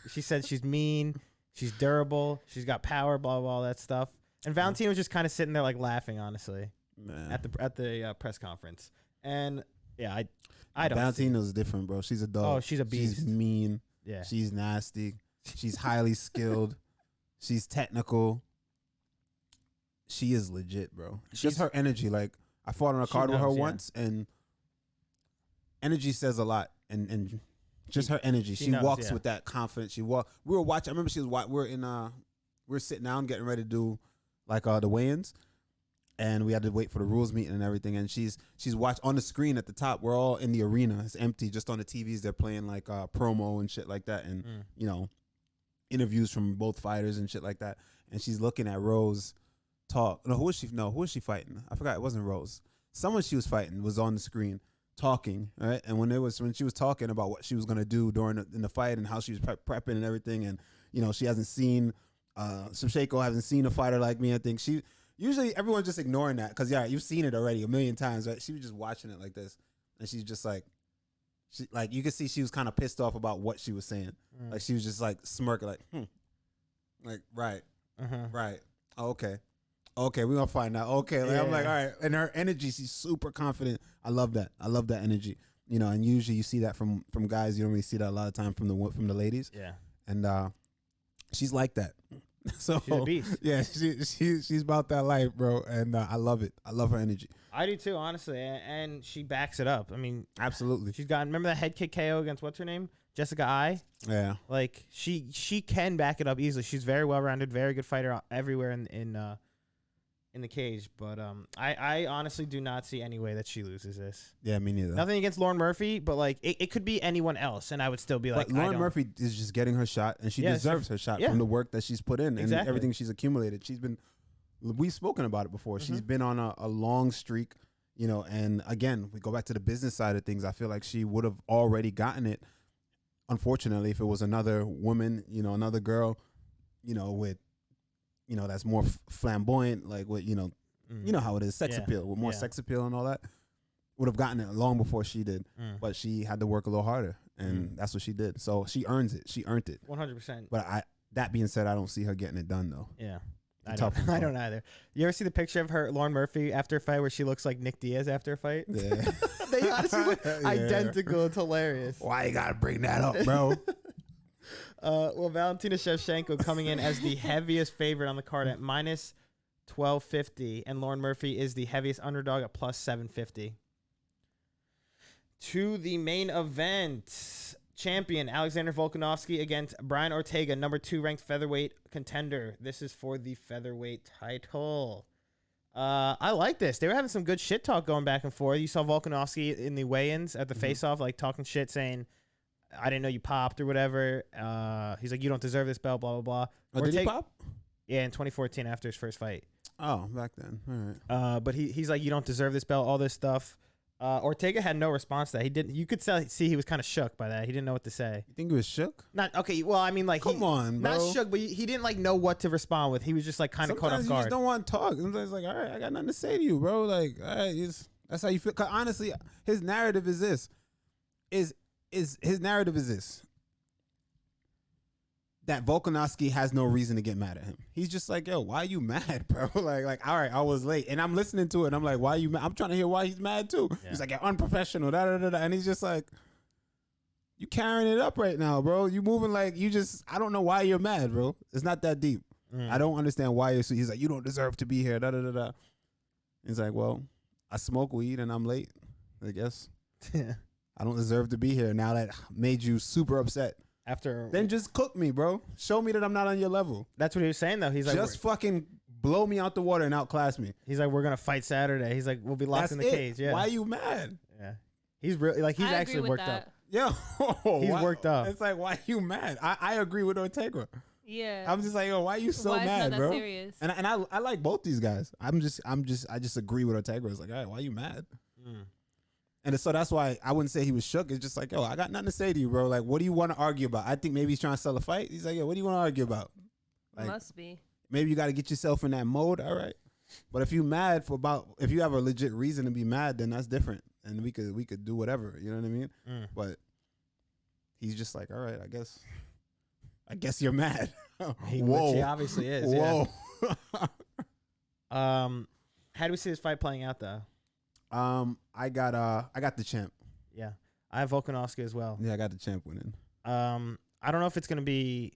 She said she's mean, she's durable, she's got power, blah, blah, all that stuff. And Valentina was just kind of sitting there like laughing, honestly, Man. at the press conference. And yeah, I don't. Valentina's different, bro. She's a dog. Oh, she's a beast. She's mean. Yeah. She's nasty. She's highly skilled. She's technical. She is legit, bro. Just her energy. Like, I fought on a card with her once, and energy says a lot. And just her energy. She walks with that confidence. We were watching. I remember we were sitting down getting ready to do like the weigh-ins, and we had to wait for the rules meeting and everything. And she's watched on the screen at the top. We're all in the arena. It's empty. Just on the TVs, they're playing like promo and shit like that, and you know, interviews from both fighters and shit like that. And she's looking at Rose talk. Who was she fighting? I forgot. It wasn't Rose. Someone she was fighting was on the screen talking, right? And when she was talking about what she was gonna do in the fight and how she was prepping and everything, and you know, she hasn't seen Shevchenko hasn't seen a fighter like me. I think usually everyone's just ignoring that because you've seen it already a million times, right? She was just watching it like this, and she's just like, you could see she was kind of pissed off about what she was saying. Like she was just like smirking, like like right, right, okay, we're gonna find out. Okay, like, I'm like, all right. And her energy, she's super confident. I love that energy. You know, and usually you see that from guys. You don't really see that a lot of time from the ladies. Yeah. And she's like that. So she's a beast. Yeah, she's about that life, bro. And I love it. I love her energy. I do too, honestly. And she backs it up. I mean, absolutely. She's got. Remember that head kick KO against what's her name? Jessica I. Yeah. Like she can back it up easily. She's very well rounded, very good fighter everywhere in the cage, but I honestly do not see any way that she loses this. Yeah, me neither. Nothing against Lauren Murphy, but like it could be anyone else, and I would still be like, Lauren Murphy is just getting her shot, and she deserves her shot from the work that she's put in and everything she's accumulated. We've spoken about it before. She's been on a long streak, you know, and again, we go back to the business side of things. I feel like she would have already gotten it, unfortunately, if it was another woman, you know, another girl, you know, with, you know, that's more flamboyant, like what, you know how it is, sex appeal, with more sex appeal and all that, would have gotten it long before she did. But she had to work a little harder, and that's what she did. So she earns it. She earned it. 100%. But that being said, I don't see her getting it done though. Yeah. I don't either. You ever see the picture of her, Lauren Murphy, after a fight where she looks like Nick Diaz after a fight? Yeah. They honestly look identical. It's hilarious. Why you gotta bring that up, bro? Well, Valentina Shevchenko coming in as the heaviest favorite on the card at minus 1250, and Lauren Murphy is the heaviest underdog at plus 750. To the main event, champion Alexander Volkanovski against Brian Ortega, number 2 ranked featherweight contender. This is for the featherweight title. I like this. They were having some good shit talk going back and forth. You saw Volkanovski in the weigh-ins at the face-off, like talking shit, saying, I didn't know you popped or whatever. He's like, you don't deserve this belt, blah, blah, blah. Oh, did he pop? Yeah, in 2014 after his first fight. Oh, back then. All right. But he's like, you don't deserve this belt, all this stuff. Ortega had no response to that. He didn't. You could see he was kind of shook by that. He didn't know what to say. You think he was shook? Not okay. Well, I mean, like, come on, bro. Not shook, but he didn't like know what to respond with. He was just like kind of caught off guard. Sometimes you just don't want to talk. Sometimes like, all right, I got nothing to say to you, bro. Like, all right, that's how you feel. Cause honestly, his narrative is this. His narrative is this. That Volkanovski has no reason to get mad at him. He's just like, yo, why are you mad, bro? like, all right, I was late. And I'm listening to it, and I'm like, why are you mad? I'm trying to hear why he's mad, too. Yeah. He's like, you're unprofessional, da-da-da-da. And he's just like, you carrying it up right now, bro. You moving like, I don't know why you're mad, bro. It's not that deep. I don't understand why you're so. He's like, you don't deserve to be here, da-da-da-da. He's like, well, I smoke weed, and I'm late, I guess. Yeah. I don't deserve to be here now that made you super upset. Then just cook me, bro. Show me that I'm not on your level. That's what he was saying, though. He's like, just fucking blow me out the water and outclass me. He's like, we're gonna fight Saturday. He's like, we'll be locked in the cage. Yeah. Why are you mad? Yeah. He's really like, he's actually worked up. Yeah. He's worked up. It's like, why are you mad? I agree with Ortega. Yeah. I'm just like, yo, why are you so mad, bro? Serious? And I like I just agree with Ortega. It's like, all right, why are you mad? And so that's why I wouldn't say he was shook. It's just like, yo, I got nothing to say to you, bro. Like, what do you want to argue about? I think maybe he's trying to sell a fight. He's like, yo, what do you want to argue about? Like, must be. Maybe you got to get yourself in that mode. All right. But if you mad if you have a legit reason to be mad, then that's different. And we could do whatever. You know what I mean? But he's just like, all right, I guess you're mad. Whoa. He obviously is. Whoa. Yeah. How do we see this fight playing out though? I got the champ. Yeah, I have Volkanovski as well. Yeah, I got the champ winning. I don't know if it's gonna be.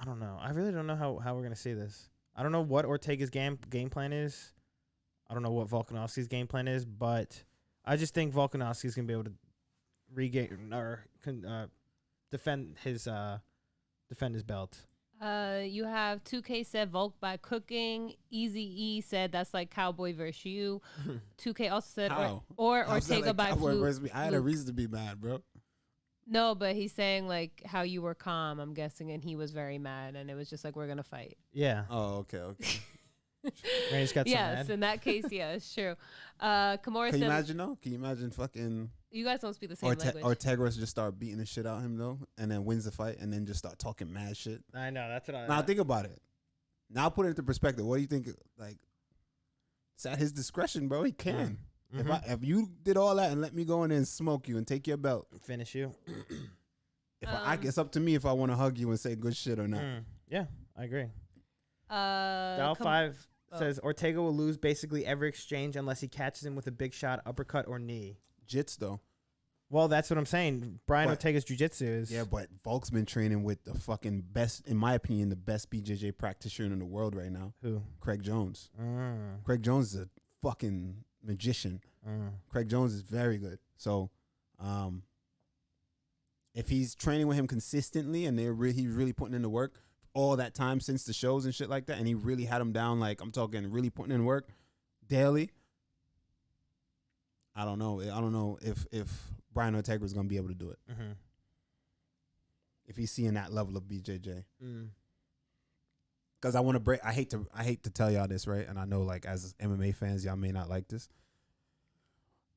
I don't know. I really don't know how we're gonna see this. I don't know what Ortega's game plan is. I don't know what Volkanovski's game plan is, but I just think Volkanovski's gonna be able to regain or defend his belt. You have 2K said Volk by cooking. Easy E said that's like Cowboy versus you. 2K also said or How's that Ortega like by Cowboy Fluke. versus me? I had a reason to be mad, bro. No, but he's saying like how you were calm, I'm guessing, and he was very mad, and it was just like we're gonna fight. Yeah. Oh, okay. Randy's got some Yes, mad. in that case, yeah, it's true. Kimura Can you said, imagine though? Can you imagine fucking you guys don't speak the same language. Ortega just start beating the shit out of him though, and then wins the fight, and then just start talking mad shit? I know that's what I. Now think about it. Now put it into perspective. What do you think? Like, it's at his discretion, bro. He can. Mm-hmm. If you did all that and let me go in there and smoke you and take your belt, Finish you. it's up to me if I want to hug you and say good shit or not. Yeah, I agree. Dial 5 says Ortega will lose basically every exchange unless he catches him with a big shot, uppercut, or knee. Jits though. Well, that's what I'm saying. Brian Ortega's jiu-jitsu is... Yeah, but Volk's been training with the fucking best, in my opinion, the best BJJ practitioner in the world right now. Who? Craig Jones. Craig Jones is a fucking magician. Craig Jones is very good. So, if he's training with him consistently and he's really putting in the work all that time since the shows and shit like that, and he really had him down, like I'm talking really putting in work daily, I don't know. I don't know if Brian Ortega is going to be able to do it. If he's seeing that level of BJJ. Because I want to break. I hate to tell y'all this, right? And I know, like, as MMA fans, y'all may not like this.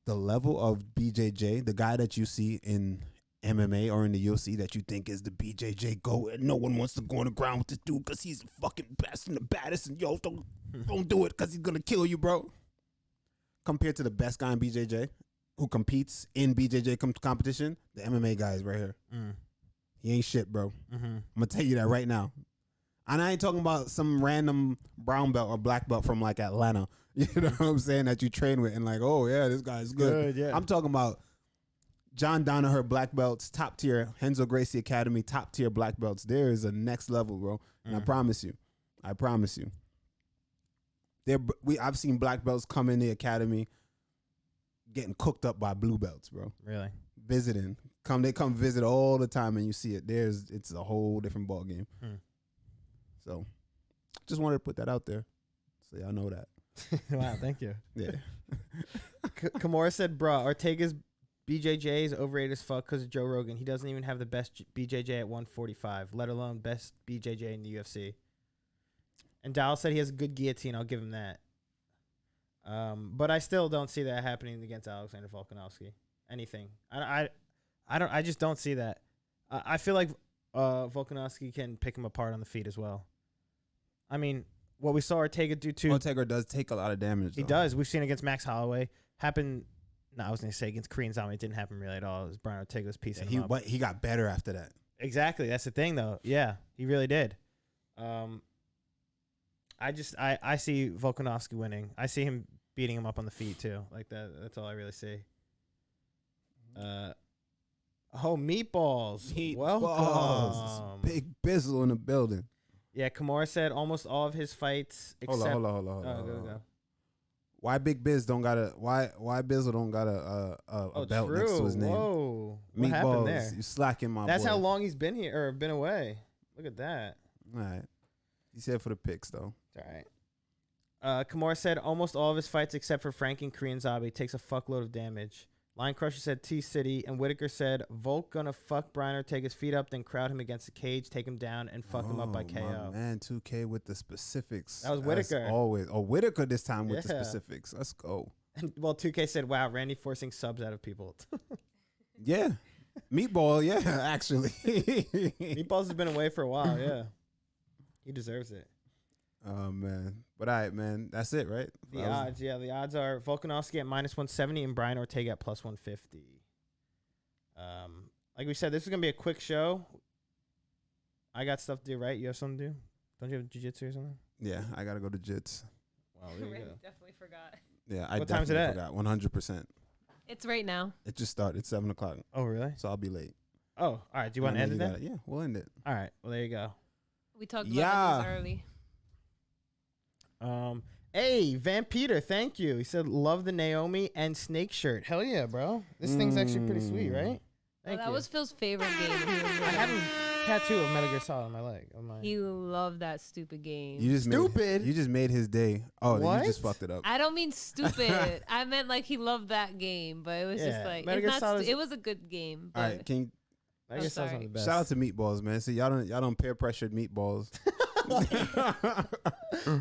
The level of BJJ, the guy that you see in MMA or in the UFC that you think is the BJJ GOAT, and no one wants to go on the ground with this dude because he's the fucking best and the baddest, and yo, don't do it because he's going to kill you, bro. Compared to the best guy in BJJ who competes in BJJ competition, the MMA guy is right here. He ain't shit, bro. I'm going to tell you that right now. And I ain't talking about some random brown belt or black belt from like Atlanta. You know what I'm saying? That you train with and like, oh yeah, this guy's good. Yeah. I'm talking about John Danaher black belts, top tier, Renzo Gracie Academy, top tier black belts. There is a next level, bro. And I promise you. I've seen black belts come in the academy getting cooked up by blue belts, bro. Really? Visiting. They come visit all the time and you see it. It's a whole different ball game. So just wanted to put that out there so y'all know that. Wow, thank you. Yeah. Kimura said, bruh, Ortega's BJJ is overrated as fuck because of Joe Rogan. He doesn't even have the best BJJ at 145, let alone best BJJ in the UFC. And Dal said he has a good guillotine. I'll give him that. But I still don't see that happening against Alexander Volkanovski. Anything. I just don't see that. I feel like Volkanovski can pick him apart on the feet as well. I mean, what we saw Ortega do too. Ortega does take a lot of damage. He does. We've seen against Max Holloway. Happened. No, I was going to say against Korean Zombie. It didn't happen really at all. It was Brian Ortega's piecing him up. But he got better after that. Exactly. That's the thing, though. Yeah, he really did. I see Volkanovski winning. I see him beating him up on the feet too. Like that. That's all I really see. Meatballs. Welcome. Big Bizzle in the building. Yeah, Kimura said almost all of his fights except. Hold on. Go. Why Big Biz don't got a why Bizzle don't got a belt true. next to his name? Whoa. What Meatballs, happened there? You slacking, my That's boy. how long he's been here or been away. Look at that. All right. He said for the picks though. All right. Kimura said almost all of his fights except for Frank and Korean Zombie takes a fuckload of damage. Line Crusher said T-City, and Whitaker said Volk gonna fuck Brian Ortega's feet up, then crowd him against the cage, take him down, and fuck him up by KO. My man, 2K with the specifics. That was Whitaker. Always. Oh, Whitaker this time with the specifics. Let's go. And, well, 2K said, wow, Randy forcing subs out of people. Yeah. Meatball, yeah, actually. Meatballs has been away for a while, yeah. He deserves it. Oh, man. But all right, man. That's it, right? The odds are Volkanovski at -170 and Brian Ortega at +150. Like we said, this is going to be a quick show. I got stuff to do, right? You have something to do? Don't you have jiu-jitsu or something? Yeah, I gotta go to Jits. Wow, there you Randy go. definitely forgot. Yeah, I What time's it definitely at? forgot. 100%. It's right now. It just started. It's 7 o'clock, Oh, really? so I'll be late. Oh, all right. Do you want to I end know it you then? gotta- Yeah, we'll end it. All right. Well, there you go. We talked about Yeah. the news early. Hey, Van Peter, thank you. He said, love the Naomi and Snake shirt. Hell yeah, bro. This thing's actually pretty sweet, right? Thank That you. was Phil's favorite game. When he was I little. have a tattoo of Metal Gear Solid on my leg. On my He loved that stupid game. You just Stupid. you just made his day. Oh, then you just What? fucked it up. I don't mean stupid. I meant like he loved that game, but it was just Yeah, like Metal it's Gear not. Solid's- It was a good game. But All right, King. Metal Gear Solid's one of the best. Shout out to Meatballs, man. See, y'all don't peer pressured Meatballs.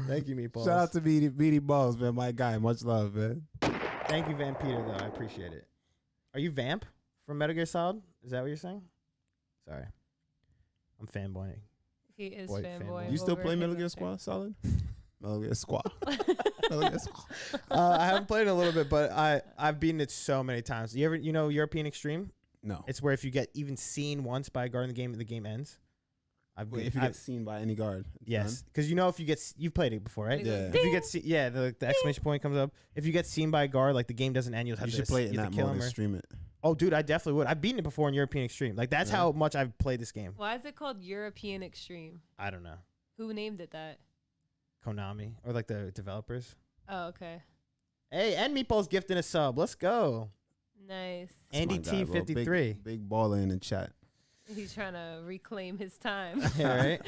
Thank you, Meatballs. Shout out to Beady Balls, man. My guy. Much love, man. Thank you, Van Peter, though. I appreciate it. Are you Vamp from Metal Gear Solid? Is that what you're saying? Sorry. I'm fanboying. he is Boy, fanboy. fanboy. You still over play his Metal Gear upstairs. Squad? Solid. Metal Gear Squad. Metal Gear Squad. I haven't played it a little bit, but I've beaten it so many times. You know European Extreme? No. It's where if you get even seen once by a guard in the game ends. Wait, if you get seen by any guard. it's yes, because you know if you you've played it before, right? Yeah. If you get the exclamation point comes up. If you get seen by a guard, like the game doesn't end, you'll done. have You to should play it in you have that to kill mode him and or- stream it. Oh, dude, I definitely would. I've beaten it before in European Extreme. Like that's Yeah. how much I've played this game. Why is it called European Extreme? I don't know. Who named it that? Konami or like the developers. Oh, okay. Hey, and Meatballs gifting a sub. Let's go. Nice. That's Andy my guy, bro. T53. Big baller in the chat. He's trying to reclaim his time. Yeah, right.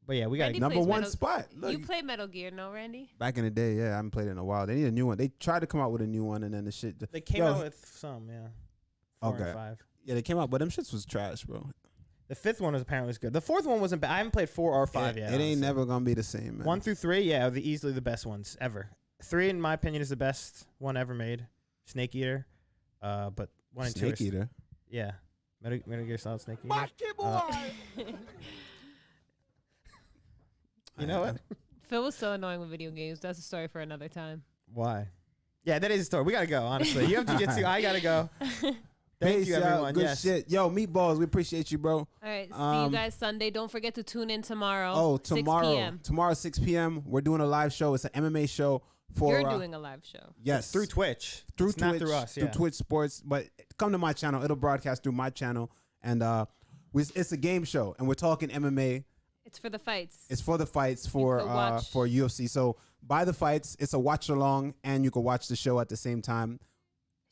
But yeah, we got Randy Number plays one Metal- spot. Look, You play Metal Gear, no, Randy? back in the day, yeah, I haven't played it in a while. They need a new one. They tried to come out with a new one, and then the shit. They came Yo, out with some, yeah. 4 Okay. and 5. Yeah, they came out, but them shits was trash, bro. The 5th one was apparently good. The 4th one wasn't bad. I haven't played 4 or 5 yet. It ain't honestly. never gonna be the same, man. 1 through 3, yeah, are easily the best ones ever. 3, in my opinion, is the best one ever made. Snake Eater. But 1 and 2 Snake Eater. Yeah. Metal Gear Solid Snake Eater. You know what? Phil was so annoying with video games. That's a story for another time. Why? Yeah, that is a story. We gotta go, honestly. You have jiu-jitsu. I gotta go. Thank Peace you, out. everyone. Good Yes. shit. Yo, Meatballs, we appreciate you, bro. All right. See Um, you guys Sunday. Don't forget to tune in tomorrow. Oh, 6 tomorrow. p.m. Tomorrow, 6 p.m. We're doing a live show. It's an MMA show for. You're doing a live show. Yes. It's through Twitch. Through It's Twitch. not through us. Through Yeah. Twitch Sports. But come to my channel. It'll broadcast through my channel. And it's a game show. And we're talking MMA. It's for the fights. It's for the fights for can watch. for UFC. So buy the fights. It's a watch along, and you can watch the show at the same time.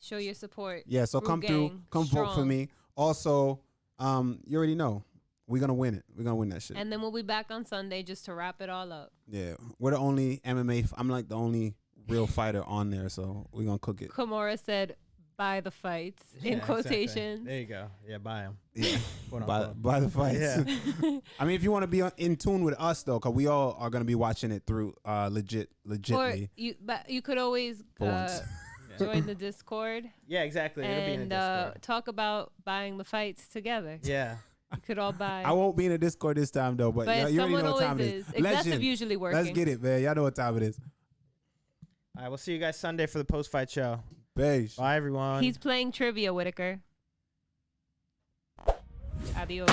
Show your support. Yeah. So Brew come through. gang, Come vote for strong. me. Also, you already know we're gonna win it. We're gonna win that shit. And then we'll be back on Sunday just to wrap it all up. Yeah, we're the only MMA. I'm like the only real fighter on there, so we're gonna cook it. Kimura said, "Buy the fights" Yeah, in exactly. quotations. There you go. Yeah, buy them. Yeah, Quote by unquote. the fights. Yeah. I mean, if you want to be in tune with us though, because we all are gonna be watching it through Or legitly you could always for once. join the Discord Yeah, exactly. It'll be in the and Discord. talk about buying the fights together. Yeah. You could all buy. I won't be in the Discord this time though, but but you already someone know what time always it is. is. Excessive Legend. usually working. Let's get it, man. Y'all know what time it is. All right, we'll see you guys Sunday for the post-fight show. Beige. Bye, everyone. He's playing trivia, Whitaker. Adios.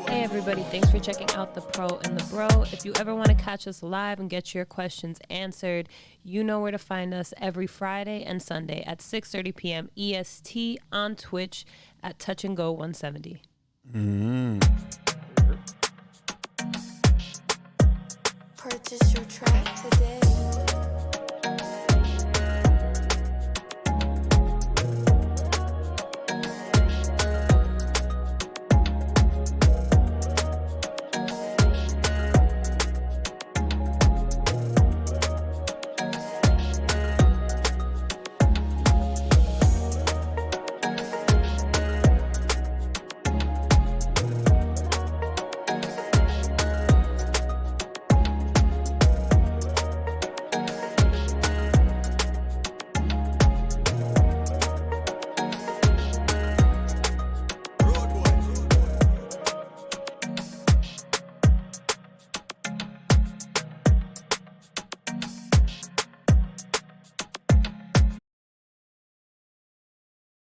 Hey everybody, thanks for checking out The Pro and The Bro. If you ever want to catch us live and get your questions answered, you know where to find us every Friday and Sunday at 6:30 p.m. EST on Twitch at Touch and Go 170. Purchase your track today.